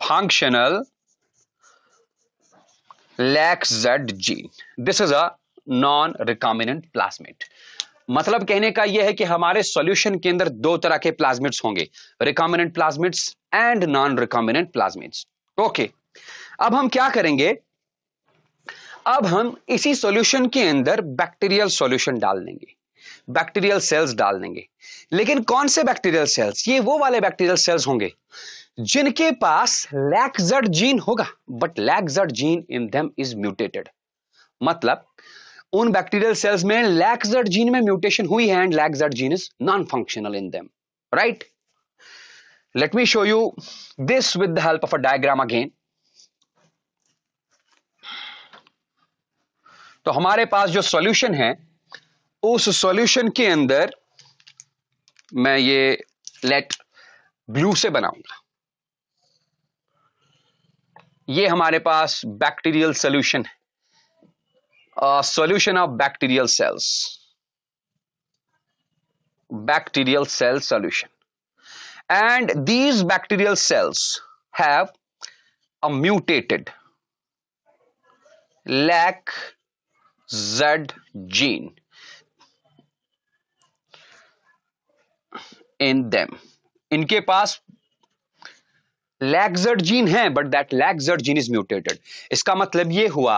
functional lैक-Z gene. This is a non-recombinant plasmid. मतलब कहने का यह है कि हमारे सॉल्यूशन के अंदर दो तरह के प्लाज्मिड्स होंगे, recombinant plasmids and non recombinant plasmids. Okay, अब हम क्या करेंगे? अब हम इसी सॉल्यूशन के अंदर बैक्टीरियल सॉल्यूशन डाल देंगे, बैक्टीरियल सेल्स डाल देंगे. लेकिन कौन से बैक्टीरियल सेल्स? ये वो वाले बैक्टीरियल सेल्स होंगे जिनके पास लैक-Z जीन होगा, but lac Z gene in them is mutated. मतलब उन बैक्टीरियल सेल्स में लैक-Z जीन में म्यूटेशन हुई है and lac Z gene is non functional in them. Right, let me show you this with the help of a diagram again. तो हमारे पास जो सॉल्यूशन है, उस सॉल्यूशन के अंदर मैं ये लेट ब्लू से बनाऊंगा. ये हमारे पास बैक्टीरियल सॉल्यूशन है, solution of bacterial cells, bacterial cell solution. And these bacterial cells have a mutated lac Z gene in them. इनके पास लैक-Z जीन है, but that lac Z gene is mutated. इसका मतलब ये हुआ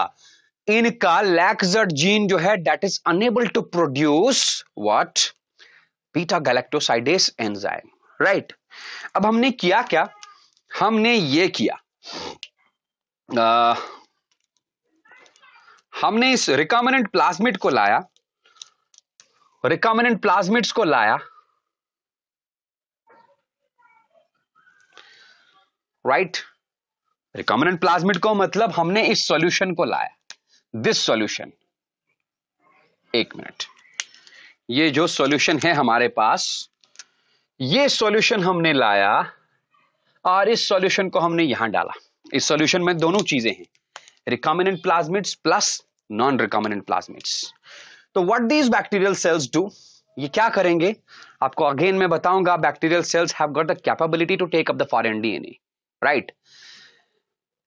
इनका लैक-Z जीन जो है that is unable to produce what? Beta galactosidase enzyme. Right, अब हमने किया क्या? हमने ये किया, हमने इस रिकॉम्बिनेंट प्लाज्मिड को लाया, रिकॉम्बिनेंट प्लाज्मिड्स को लाया. राइट, रिकॉम्बिनेंट प्लाज्मिड को मतलब हमने इस सॉल्यूशन को लाया, दिस सॉल्यूशन. एक मिनट, ये जो सॉल्यूशन है हमारे पास, ये सॉल्यूशन हमने लाया और इस सॉल्यूशन को हमने यहां डाला। इस सॉल्यूशन में दोनों चीजें हैं, recombinant plasmids plus non recombinant plasmids. तो what these bacterial cells do, ये क्या करेंगे आपको अगेन मैं बताऊंगा। Bacterial cells have got the capability to take up the foreign DNA, right?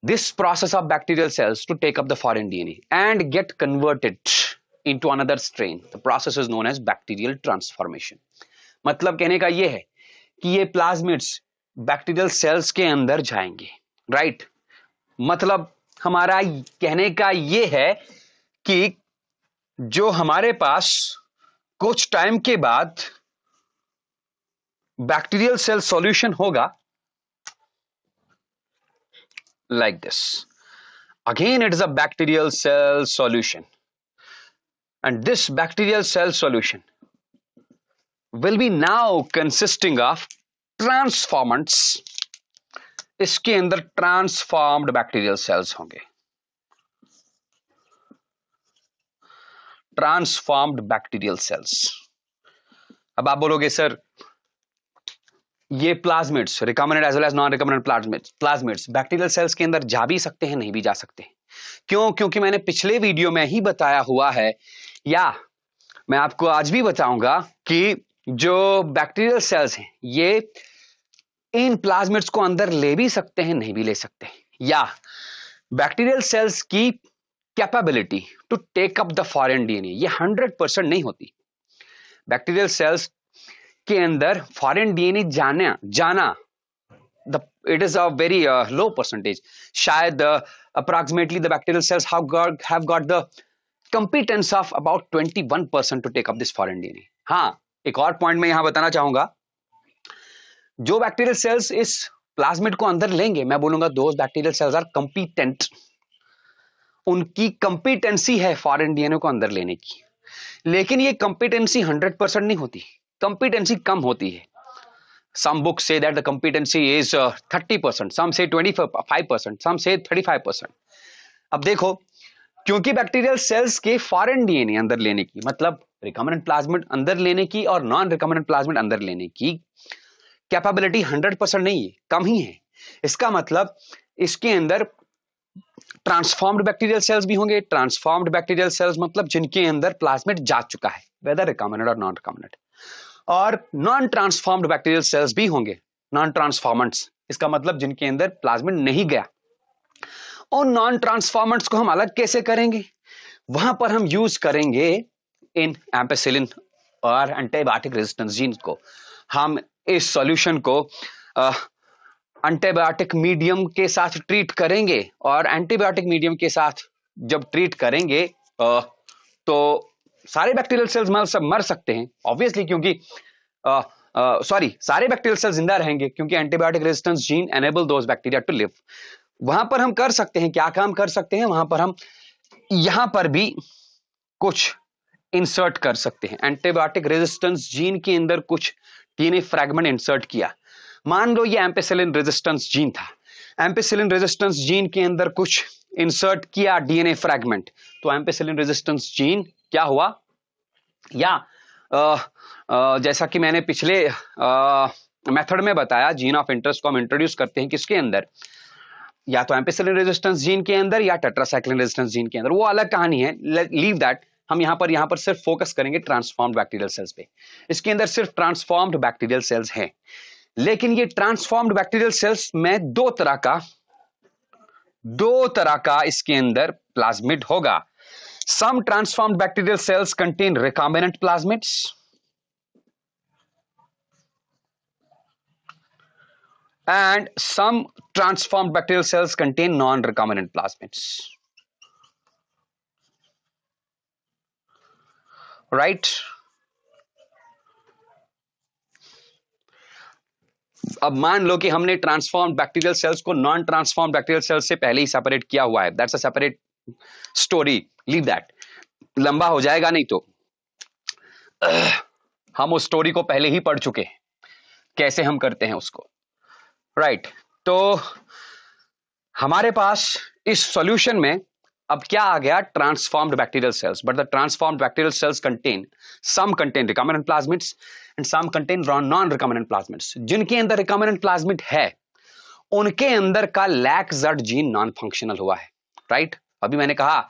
This process of bacterial cells to take up the foreign DNA and get converted into another strain, the process is known as bacterial transformation. मतलब कहने का ये है कि ये plasmids bacterial cells के अंदर जाएंगे, राइट? मतलब हमारा कहने का ये है कि जो हमारे पास कुछ टाइम के बाद बैक्टीरियल सेल सॉल्यूशन होगा like this. Again, it is a bacterial cell solution, and this bacterial cell solution will be now consisting of transformants. इसके अंदर transformed bacterial cells होंगे, transformed bacterial cells. अब आप बोलोगे सर ये plasmids recombinant as well as non recombinant plasmids bacterial cells के अंदर जा भी सकते हैं, नहीं भी जा सकते। क्यों? क्योंकि मैंने पिछले वीडियो में ही बताया हुआ है, या मैं आपको आज भी बताऊंगा कि जो बैक्टीरियल सेल्स हैं ये इन प्लाज्मिड्स को अंदर ले भी सकते हैं, नहीं भी ले सकते। या बैक्टीरियल सेल्स की capability to take up the foreign DNA ये 100% नहीं होती। बैक्टीरियल सेल्स के अंदर फॉरेन डीएनए जाना it is a very low percentage. शायद approximately the bacterial cells have got the competence of about 21% to take up this foreign DNA. हाँ, एक और पॉइंट मैं यहां बताना चाहूंगा, जो बैक्टीरियल सेल्स इस प्लाज्मिड को अंदर लेंगे, मैं बोलूंगा those bacterial cells are competent, उनकी कंपिटेंसी है फॉरेन डीएनए को अंदर लेने की। लेकिन ये कंपिटेंसी 100% नहीं होती, कंपिटेंसी कम होती है। Some books say that the competency is 30%, some say 25%, some say 35%. अब देखो, क्योंकि बैक्टीरियल सेल्स के फॉरेन डीएनए अंदर लेने की, मतलब रिकॉम्बिनेंट प्लाज्मिड अंदर लेने की और नॉन रिकॉम्बिनेंट प्लाज्मिड अंदर लेने की कैपेबिलिटी 100% नहीं है, कम ही है। इसका मतलब इसके अंदर ट्रांसफॉर्म्ड बैक्टीरियल सेल्स भी होंगे। ट्रांसफॉर्म्ड बैक्टीरियल सेल्स मतलब जिनके अंदर प्लाज्मिड जा चुका है, वेदर रिकॉम्बिनेंट और नॉन रिकॉम्बिनेंट। और नॉन ट्रांसफॉर्म्ड बैक्टीरियल सेल्स भी होंगे, नॉन ट्रांसफॉर्मेंट्स, इसका मतलब जिनके अंदर प्लाज्मिड नहीं गया। और नॉन ट्रांसफॉर्मेंट्स को हम अलग कैसे करेंगे? वहां पर हम यूज करेंगे इन एम्पेसिलिन और एंटीबायोटिक रेजिस्टेंस जीन को। हम इस सॉल्यूशन को एंटीबायोटिक मीडियम के साथ ट्रीट करेंगे, और एंटीबायोटिक मीडियम के साथ जब ट्रीट करेंगे तो सारे बैक्टीरियल सेल्स मर सकते हैं ऑब्वियसली, क्योंकि सारे बैक्टीरियल सेल्स जिंदा रहेंगे क्योंकि antibiotic resistance gene enable those bacteria to live. वहां पर हम कर सकते हैं, क्या काम कर सकते हैं? वहां पर हम यहां पर भी कुछ इंसर्ट कर सकते हैं। एंटीबायोटिक रेजिस्टेंस जीन के अंदर कुछ डीएनए फ्रैगमेंट इंसर्ट किया। मान लो ये एम्पेसिलिन रेजिस्टेंस जीन था, एम्पेसिलिन रेजिस्टेंस जीन के अंदर कुछ इंसर्ट किया डीएनए फ्रैगमेंट, तो एम्पेसिलिन रेजिस्टेंस जीन क्या हुआ? या जैसा कि मैंने पिछले मेथड में बताया, जीन ऑफ इंटरेस्ट को हम इंट्रोड्यूस करते हैं किसके अंदर? या तो एम्पेसिलिन रेजिस्टेंस जीन के अंदर या टेट्रासाइक्लिन रेजिस्टेंस जीन के अंदर। वो अलग कहानी है, लीव दैट। हम यहां पर सिर्फ फोकस करेंगे ट्रांसफॉर्म्ड बैक्टीरियल सेल्स पे। इसके अंदर सिर्फ ट्रांसफॉर्म्ड बैक्टीरियल सेल्स हैं, लेकिन ये ट्रांसफॉर्म्ड बैक्टीरियल सेल्स में दो तरह का इसके अंदर प्लाज्मिड होगा। Some transformed bacterial cells contain recombinant plasmids and some transformed bacterial cells contain non-recombinant plasmids. Right? अब मान लो कि हमने ट्रांसफॉर्म्ड बैक्टीरियल सेल्स को नॉन ट्रांसफॉर्म्ड बैक्टीरियल सेल्स से पहले ही सेपरेट किया हुआ है। That's a separate story, leave that, लंबा हो जाएगा नहीं तो। हम उस स्टोरी को पहले ही पढ़ चुके हैं, कैसे हम करते हैं उसको, राइट? तो हमारे पास इस सॉल्यूशन में अब क्या आ गया? Transformed bacterial cells, but the transformed bacterial cells contain recombinant plasmids and some contain non recombinant plasmids. जिनके अंदर रिकॉम्बिनेंट प्लाज्मिड है उनके अंदर का लैक्सड जीन नॉन फंक्शनल हुआ है, राइट। अभी मैंने कहा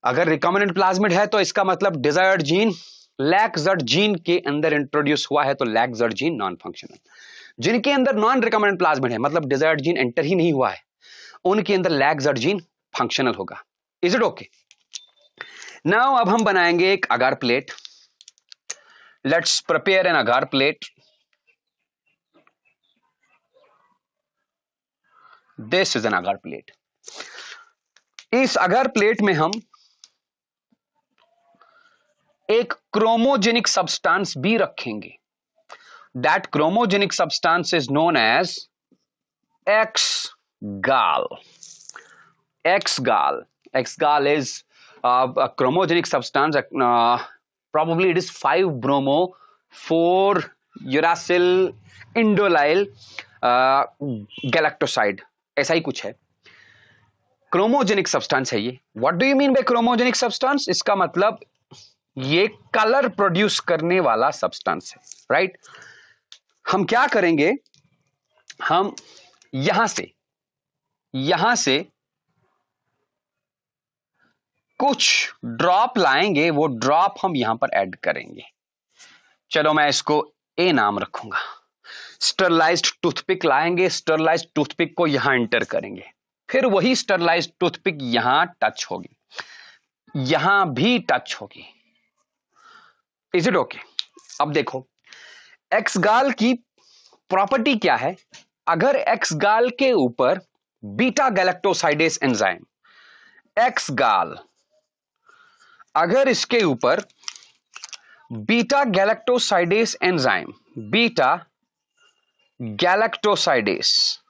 अगर रिकॉम्बिनेंट प्लाज्मिड है तो इसका मतलब डिजायर्ड जीन लैक्सड जीन के अंदर इंट्रोड्यूस हुआ है, तो लैक्सड जीन नॉन फंक्शनल। जिनके अंदर नॉन रिकॉम्बिनेंट प्लाज्मिड है, मतलब डिजायर्ड जीन एंटर ही नहीं हुआ है, उनके अंदर लैक्सड जीन फंक्शनल होगा। Is it okay? नाउ अब हम बनाएंगे एक agar plate. Let's prepare an agar plate. This is an agar plate. इस अगार प्लेट में हम एक क्रोमोजेनिक सब्सटेंस भी रखेंगे। That chromogenic substance is known as X gal. X gal. X-gal is a chromogenic substance. Probably it is 5-bromo 4-uracil indolyl galactoside, ऐसा ही कुछ है। Chromogenic substance है ये। What do you mean by chromogenic substance? इसका मतलब ये कलर प्रोड्यूस करने वाला सब्सटेंस है, राइट। हम क्या करेंगे, हम यहां से कुछ ड्रॉप लाएंगे, वो ड्रॉप हम यहां पर ऐड करेंगे। चलो मैं इसको ए नाम रखूंगा। स्टरलाइज्ड टूथपिक लाएंगे, स्टरलाइज्ड टूथपिक को यहां एंटर करेंगे, फिर वही स्टरलाइज्ड टूथपिक यहां टच होगी, यहां भी टच होगी। Is it okay? अब देखो एक्स-गाल की प्रॉपर्टी क्या है। अगर एक्स-गाल के ऊपर बीटा गैलेक्टोसाइडेस एंजाइम, एक्स-गाल अगर इसके ऊपर beta galactosidase enzyme, beta galactosidase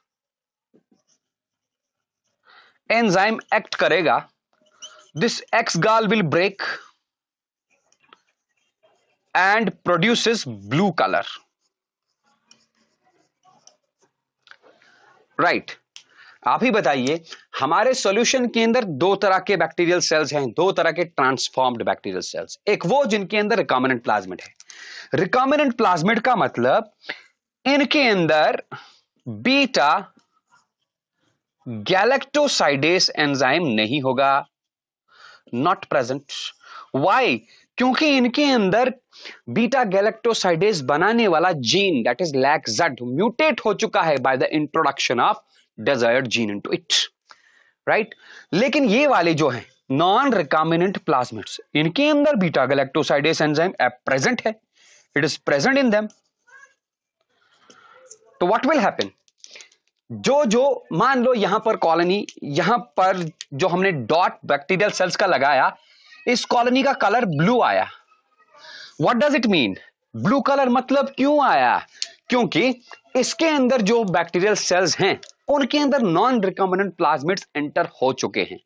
enzyme act करेगा, this X gal will break and produces blue colour, right. आप ही बताइए, हमारे सॉल्यूशन के अंदर दो तरह के बैक्टीरियल सेल्स हैं, दो तरह के ट्रांसफॉर्म्ड बैक्टीरियल सेल्स। एक वो जिनके अंदर रिकॉम्बिनेंट प्लाज्मिड है। रिकॉम्बिनेंट प्लाज्मिड का मतलब इनके अंदर बीटा गैलेक्टोसाइडेस एंजाइम नहीं होगा, नॉट प्रेजेंट। व्हाई? क्योंकि इनके अंदर बीटा गैलेक्टोसाइडेस बनाने वाला जीन दैट इज लैक्सड म्यूटेट हो चुका है bye the introduction of desired gene into it, right? लेकिन ये वाले जो हैं नॉन रिकॉम्बिनेंट प्लाज्मिड्स, इनके अंदर बीटा गैलेक्टोसाइडेस एंजाइम प्रेजेंट है, it is present in them. तो व्हाट विल हैपन, जो मान लो यहां पर कॉलोनी, यहां पर जो हमने डॉट बैक्टीरियल सेल्स का लगाया, इस कॉलोनी का कलर ब्लू आया। What does it mean? Blue colour मतलब क्यों आया? क्योंकि इसके अंदर जो बैक्टीरियल सेल्स हैं उनके अंदर नॉन रिकॉम्बिनेंट प्लाज्मिड्स एंटर हो चुके हैं।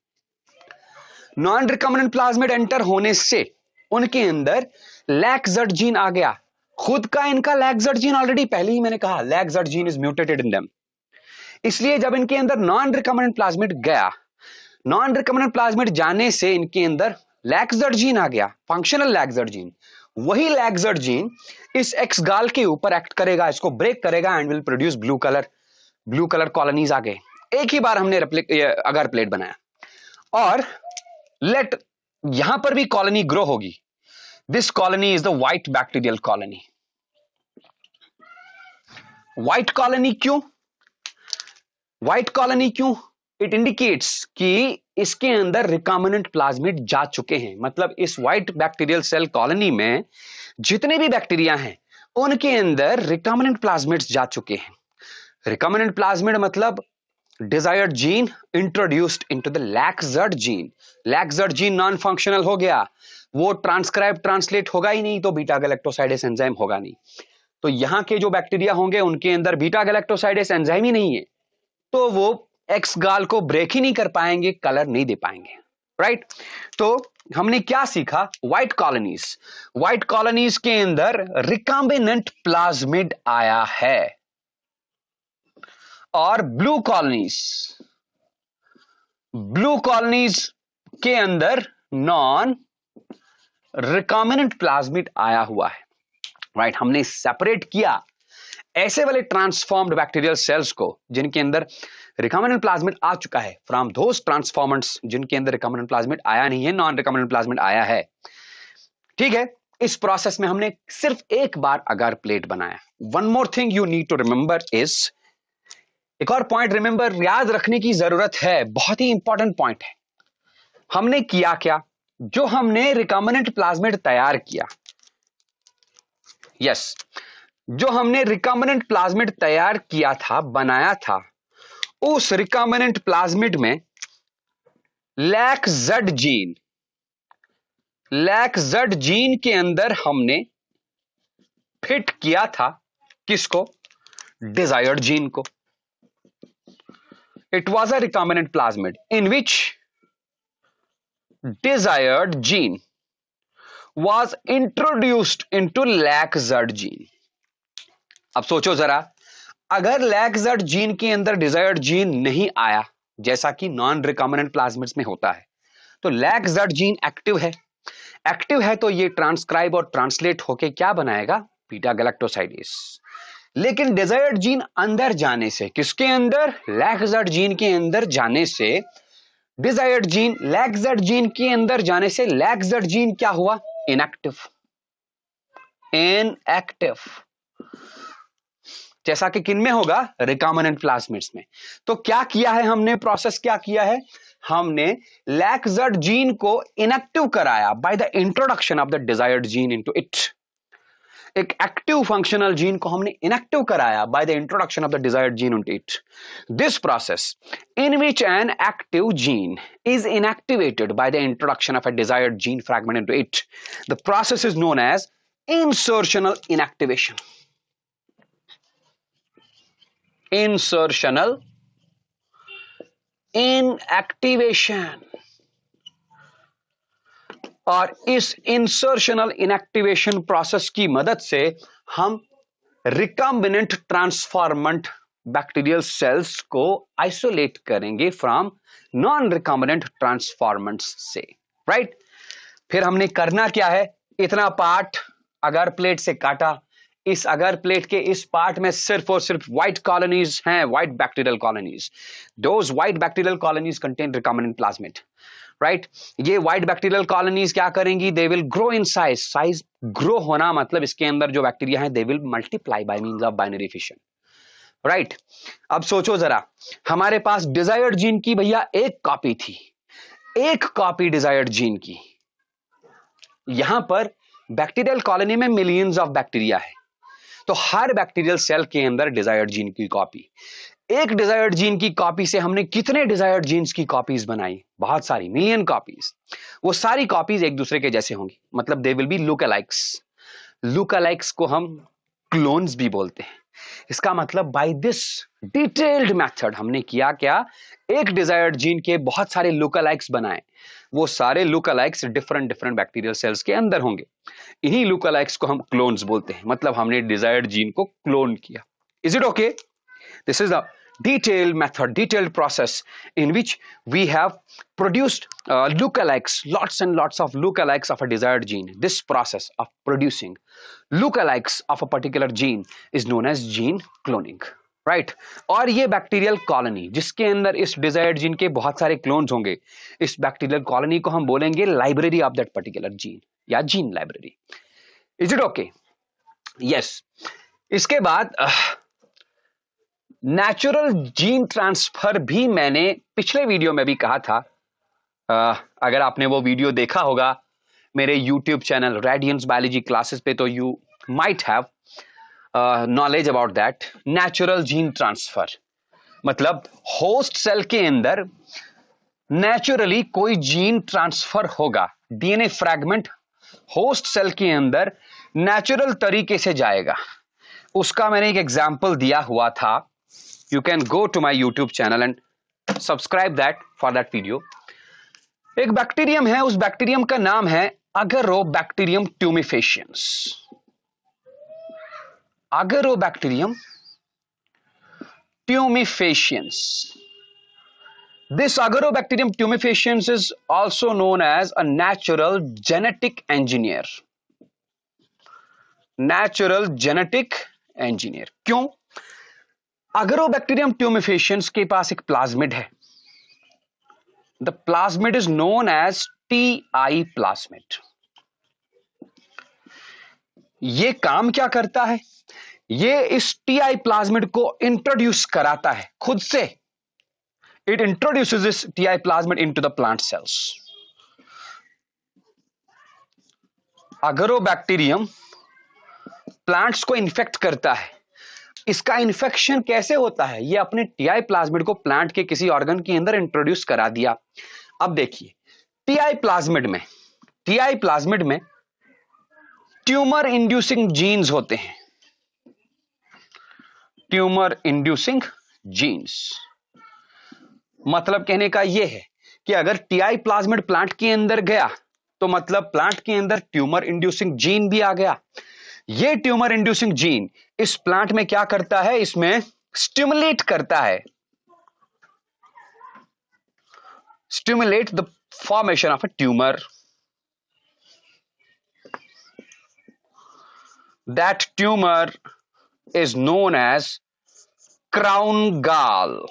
नॉन रिकॉम्बिनेंट प्लाज्मिड एंटर होने से उनके अंदर लैक्सड जीन आ गया। खुद का इनका लैक्सड जीन ऑलरेडी, पहले ही मैंने कहा lac Z gene is mutated in them, इसलिए जब इनके अंदर नॉन रिकॉम्बिनेंट प्लाज्मिड गया, नॉन रिकॉम्बिनेंट प्लाज्मिड जाने से इनके अंदर लैक्सड जीन आ गया, फंक्शनल लैक्सड जीन। वही लैक्सड जीन इस एक्स-गाल के ऊपर एक्ट करेगा, इसको ब्रेक करेगा and will produce blue colour. Blue colour colonies आ गए। एक ही बार हमने अगार प्लेट बनाया और लेट यहां पर भी कॉलोनी ग्रो होगी। This colony is the white bacterial colony. White colony क्यों? व्हाइट कॉलोनी क्यों? इट इंडिकेट्स कि इसके अंदर रिकॉम्बिनेंट प्लाज्मिड जा चुके हैं। मतलब इस व्हाइट बैक्टीरियल सेल कॉलोनी में जितने भी बैक्टीरिया हैं उनके अंदर रिकॉम्बिनेंट प्लाज्मिड्स जा चुके हैं। रिकॉम्बिनेंट प्लाज्मिड मतलब desired gene introduced into the lac Z gene. Lac Z gene non functional हो गया, वो ट्रांसक्राइब ट्रांसलेट होगा ही नहीं, तो बीटा गैलेक्टोसाइडेस एंजाइम होगा नहीं। तो यहां के जो बैक्टीरिया होंगे उनके अंदर बीटा गैलेक्टोसाइडेस एंजाइम ही नहीं है, तो वो एक्स-गाल को ब्रेक ही नहीं कर पाएंगे, कलर नहीं दे पाएंगे, राइट। तो हमने क्या सीखा? व्हाइट कॉलोनीज, व्हाइट कॉलोनीज के अंदर रिकॉम्बिनेंट प्लाज्मिड आया है और ब्लू कॉलोनीज के अंदर नॉन रिकॉम्बिनेंट प्लाज्मिड आया हुआ है, राइट। हमने सेपरेट किया ऐसे वाले ट्रांसफॉर्म्ड बैक्टीरियल सेल्स को जिनके अंदर रिकॉम्बिनेंट प्लाज्मिड आ चुका है, फ्रॉम दोस ट्रांसफॉर्मेंट्स जिनके अंदर रिकॉम्बिनेंट प्लाज्मिड आया नहीं है, नॉन रिकॉम्बिनेंट प्लाज्मिड आया है, ठीक है। इस प्रोसेस में हमने सिर्फ एक बार अगार प्लेट बनाया। One more thing you need to remember is, एक और पॉइंट रिमेंबर याद रखने की जरूरत है, बहुत ही इंपॉर्टेंट पॉइंट है। हमने किया क्या, जो हमने रिकॉम्बिनेंट प्लाज्मिड तैयार किया, यस, जो हमने रिकॉम्बिनेंट प्लाज्मिड तैयार किया था, बनाया था, उस रिकॉम्बिनेंट प्लाज्मिड में लैक-जेड जीन के अंदर हमने फिट किया था किसको, डिजायर्ड जीन को। It was a recombinant plasmid in which desired gene was introduced into lack-Z gene. अब सोचो जरा, अगर लैक-जेड जीन के अंदर डिजायर्ड जीन नहीं आया, जैसा कि नॉन रिकॉम्बिनेंट प्लाज्मिड्स में होता है, तो लैक-जेड जीन एक्टिव है तो ये ट्रांसक्राइब और ट्रांसलेट होके क्या बनाएगा, बीटा गैलेक्टोसाइडेज। लेकिन डिजायर्ड जीन अंदर जाने से, किसके अंदर, लैक-जेड जीन के अंदर जाने से, डिजायर्ड जीन लैक-जेड जीन के अंदर जाने से लैक-जेड जीन क्या हुआ, इनएक्टिव, जैसा कि किन में होगा, रिकॉम्बिनेंट प्लाज्मिड्स में। तो क्या किया है हमने, प्रोसेस क्या किया है, हमने लैक-जेड जीन को इनएक्टिव कराया by the introduction of the desired gene into it. एक एक्टिव फंक्शनल जीन को हमने इनएक्टिव कराया by the introduction of the desired gene into it. This process in which an active gene is inactivated by the introduction of a desired gene fragment into it, the process is known as insertional inactivation. Insertional inactivation. और इस insertional inactivation process की मदद से हम recombinant transformant bacterial cells को isolate करेंगे from non recombinant transformants से, right. फिर हमने करना क्या है, इतना पार्ट अगर प्लेट से काटा, इस अगर प्लेट के इस पार्ट में सिर्फ और सिर्फ व्हाइट कॉलोनीज हैं, white bacterial colonies. Those white bacterial colonies contain recombinant plasmid, right. ये व्हाइट बैक्टीरियल कॉलोनीज क्या करेंगी, they will grow in size. Size grow होना मतलब इसके अंदर जो बैक्टीरिया है they will multiply by means of binary fission, right. अब सोचो जरा, हमारे पास डिजायर्ड जीन की भैया एक कॉपी थी, एक कॉपी डिजायर्ड जीन की। यहां पर बैक्टीरियल कॉलोनी में मिलियंस ऑफ बैक्टीरिया है, तो हर बैक्टीरियल सेल के अंदर डिजायर्ड जीन की कॉपी। एक डिजायर्ड जीन की कॉपी से हमने कितने डिजायर्ड जीन्स की कॉपीज बनाई, बहुत सारी, मिलियन कॉपीज। वो सारी कॉपीज एक दूसरे के जैसे होंगी, मतलब दे विल बी लुक-अलाइक्स। लुक-अलाइक्स को हम क्लोन्स भी बोलते हैं। इसका मतलब बाय दिस डिटेल्ड मेथड हमने किया क्या, एक डिजायर्ड जीन के बहुत सारे लुक-अलाइक्स बनाए। वो सारे लुक-अलाइक्स डिफरेंट बैक्टीरियल सेल्स के अंदर होंगे। इन्हीं लुक-अलाइक्स को हम क्लोन्स बोलते हैं, मतलब हमने डिजायर्ड जीन को क्लोन किया। Is it okay? This is a detailed method, detailed process in which we have produced lookalikes, lots and lots of lookalikes of a desired gene. This process of producing lookalikes of a particular gene is known as gene cloning, right? और ये bacterial colony जिसके अंदर इस desired gene के बहुत सारे clones होंगे, इस बैक्टीरियल कॉलोनी को हम बोलेंगे library of that particular gene या gene library. Is it okay? Yes. इसके बाद नेचुरल जीन ट्रांसफर भी मैंने पिछले वीडियो में भी कहा था। अगर आपने वो वीडियो देखा होगा मेरे YouTube channel radiance biology classes पे, तो you might have knowledge about that. Natural gene transfer मतलब होस्ट सेल के अंदर नेचुरली कोई जीन ट्रांसफर होगा, डीएनए फ्रैगमेंट होस्ट सेल के अंदर नेचुरल तरीके से जाएगा। उसका मैंने एक एग्जाम्पल दिया हुआ था। You can go to my YouTube channel and subscribe that for that video. एक बैक्टीरियम है, उस बैक्टीरियम का नाम है Agrobacterium tumefaciens. Agrobacterium tumefaciens. This Agarobacterium tumefaciens is also known as a natural genetic engineer. Natural genetic engineer. क्यों? अगरोबैक्टीरियम ट्यूमेफेशियंस के पास एक plasmid है. The plasmid is known as TI plasmid. ये काम क्या करता है? ये इस TI प्लाज्मिड को इंट्रोड्यूस कराता है खुद से. It introduces this TI plasmid into the plant cells. Agrobacterium plants को इन्फेक्ट करता है. इसका इन्फेक्शन कैसे होता है? ये अपने टीआई प्लाज्मिड को प्लांट के किसी ऑर्गन के अंदर इंट्रोड्यूस करा दिया. अब देखिए, टीआई प्लाज्मिड में ट्यूमर इंड्यूसिंग जीन्स होते हैं. ट्यूमर इंड्यूसिंग जीन्स मतलब कहने का यह है कि अगर टीआई प्लाज्मिड प्लांट के अंदर गया तो मतलब प्लांट के अंदर ट्यूमर इंड्यूसिंग जीन भी आ गया. ये ट्यूमर इंड्यूसिंग जीन इस प्लांट में क्या करता है? इसमें स्टिमुलेट करता है, stimulate the formation of a tumour. That tumour is known as crown gall.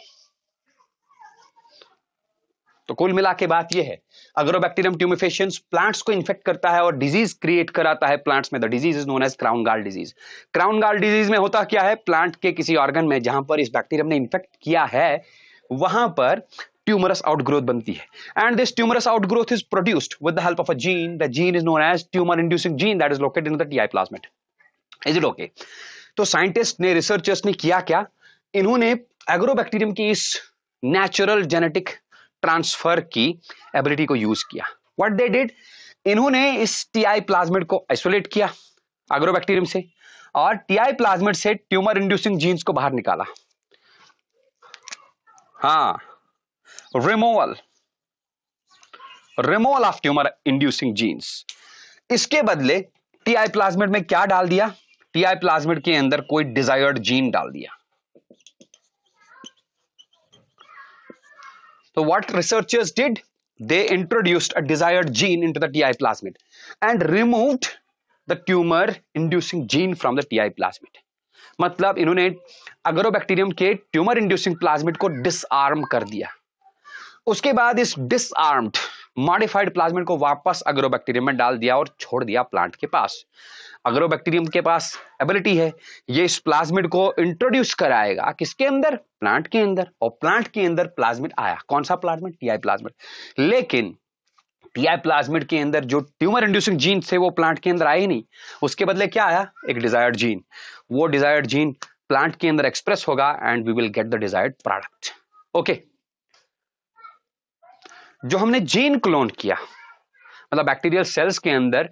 तो कुल मिला के बात यह है, अगरोबैक्टीरियम ट्यूमेफेशियंस प्लांट्स को इन्फेक्ट करता है और डिजीज क्रिएट कराता है प्लांट्स में. The disease is known as crown gall disease. Crown gall disease में होता क्या है? प्लांट के किसी ऑर्गन में जहां पर इस बैक्टीरियम ने इन्फेक्ट किया है वहां पर ट्यूमरस आउटग्रोथ बनती है. And this tumorous outgrowth is produced with the help of a gene. The gene is known as tumour inducing gene that is located in the TI plasmid. Is it okay? तो scientist ने, researchers ने किया क्या? इन्होंने agrobacterium की इस natural genetic transfer की ability को यूज किया. व्हाट दे डिड, इन्होंने इस टीआई प्लाज्मिड को आइसोलेट किया एग्रोबैक्टीरियम से और टीआई प्लाज्मिड से ट्यूमर इंड्यूसिंग जीन्स को बाहर निकाला. हाँ, removal of tumour inducing genes. इसके बदले टीआई प्लाज्मिड में क्या डाल दिया? टीआई प्लाज्मिड के अंदर कोई डिजायर्ड जीन डाल दिया. So what researchers did? They introduced a desired gene into the TI plasmid and removed the tumor-inducing gene from the TI plasmid. मतलब इन्होंने अगरोबैक्टीरियम के ट्यूमर इंड्यूसिंग प्लाज्मिड को डिसआर्म कर दिया. उसके बाद इस डिसआर्म्ड मॉडिफाइड प्लाज्मिड को वापस अगरोबैक्टीरियम में डाल दिया और छोड़ दिया प्लांट के पास. अगरोबैक्टीरियम के पास एबिलिटी है, ये इस प्लाज्मिड को इंट्रोड्यूस कराएगा किसके अंदर? प्लांट के अंदर. और प्लांट के अंदर प्लाज्मिड आया. कौन सा प्लाज्मिड? TI plasmid. लेकिन टीआई प्लाज्मिड के अंदर जो ट्यूमर इंड्यूसिंग जीन थे वो प्लांट के अंदर आए ही नहीं. उसके बदले क्या आया? एक डिजायर्ड जीन. वो डिजायर्ड जीन प्लांट के अंदर एक्सप्रेस होगा and we will get the desired product. Okay, जो हमने जीन क्लोन किया, मतलब बैक्टीरियल सेल्स के अंदर,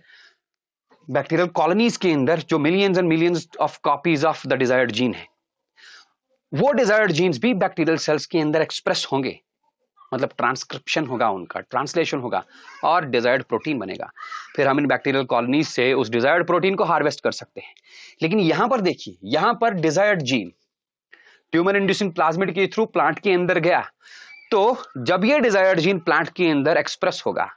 बैक्टीरियल कॉलोनीज के अंदर जो millions and millions of copies of the desired gene है, वो डिजायर्ड जीन्स भी बैक्टीरियल सेल्स के अंदर एक्सप्रेस होंगे. मतलब ट्रांसक्रिप्शन होगा, उनका ट्रांसलेशन होगा और डिजायर्ड प्रोटीन बनेगा. फिर हम इन बैक्टीरियल कॉलोनीज से उस डिजायर्ड प्रोटीन को हार्वेस्ट कर सकते हैं. लेकिन यहां पर देखिए, यहां पर desired gene tumour inducing plasmid के थ्रू प्लांट के अंदर गया, तो जब ये डिजायर्ड जीन प्लांट के अंदर एक्सप्रेस होगा,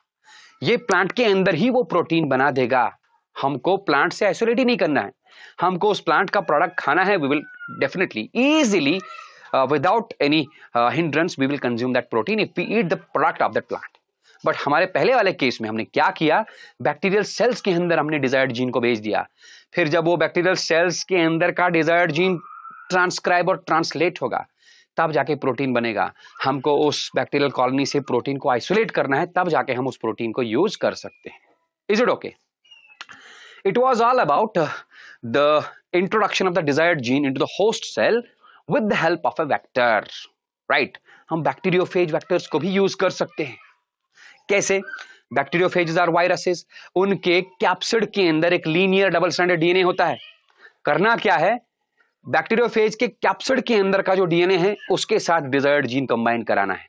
ये प्लांट के अंदर ही वो प्रोटीन बना देगा. हमको प्लांट से आइसोलेट ही नहीं करना है, हमको उस प्लांट का प्रोडक्ट खाना है. We will definitely easily without any hindrance we will consume that protein if we eat the product of that plant. But हमारे पहले वाले केस में हमने क्या किया? बैक्टीरियल सेल्स के अंदर हमने डिजायर्ड जीन को भेज दिया. फिर जब वो बैक्टीरियल सेल्स के अंदर का डिजायर्ड जीन ट्रांसक्राइब और ट्रांसलेट होगा, तब जाके प्रोटीन बनेगा. हमको उस बैक्टीरियल कॉलोनी से प्रोटीन को आइसोलेट करना है, तब जाके हम उस प्रोटीन को यूज कर सकते हैं. Is it okay? It was all about the introduction of the desired gene into the host cell with the help of a vector, right? हम बैक्टीरियोफेज वेक्टर्स को भी यूज कर सकते हैं. कैसे? Bacteriophages are viruses. उनके कैप्सिड के अंदर एक लीनियर डबल स्ट्रैंडेड डीएनए होता है. करना क्या है? बैक्टीरियोफेज के कैप्सिड के अंदर का जो डीएनए है उसके साथ डिजायर्ड जीन कंबाइन कराना है.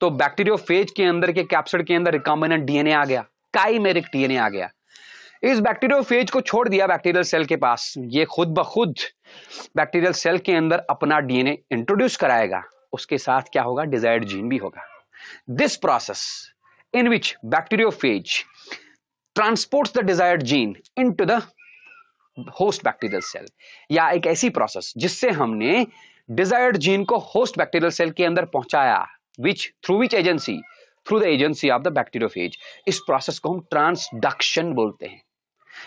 तो बैक्टीरियोफेज के अंदर के कैप्सिड के अंदर रिकॉम्बिनेंट डीएनए आ गया, काइमेरिक डीएनए आ गया. इस बैक्टीरियोफेज को छोड़ दिया बैक्टीरियल सेल के पास, ये खुद ब खुद बैक्टीरियल सेल के अंदर अपना डीएनए इंट्रोड्यूस कराएगा. उसके साथ क्या होगा? डिजायर्ड जीन भी होगा. This process in which bacteriophage transports the desired gene into the host bacterial cell, या एक ऐसी प्रोसेस जिससे हमने डिजायर्ड जीन को होस्ट बैक्टीरियल सेल के अंदर पहुंचाया, through which agency, through the agency of the bacteriophage. इस प्रोसेस को हम ट्रांसडक्शन बोलते हैं।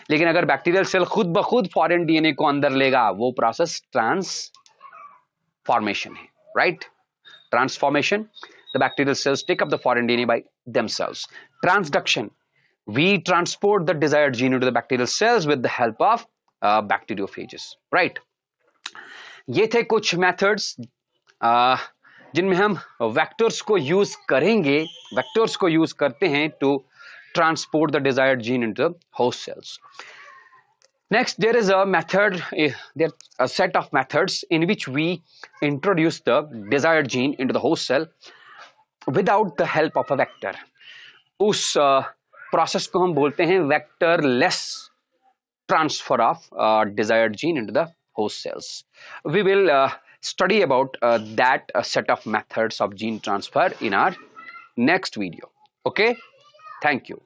लेकिन अगर बैक्टीरियल सेल खुद ब खुद फॉरेन डीएनए को अंदर लेगा, वो प्रोसेस ट्रांसफॉर्मेशन है, right? Transformation, the bacterial cells take up the foreign DNA by themselves. Transduction, we transport the desired gene into the bacterial cells with the help of bacteriophages, right? ये थे कुछ methods जिनमें हम vectors को use करेंगे, vectors को use करते हैं to transport the desired gene into the host cells. Next, there is a method, there a set of methods in which we introduce the desired gene into the host cell without the help of a vector. उस process को हम बोलते हैं vectorless transfer of desired gene into the host cells. We will study about that set of methods of gene transfer in our next video. Okay, thank you.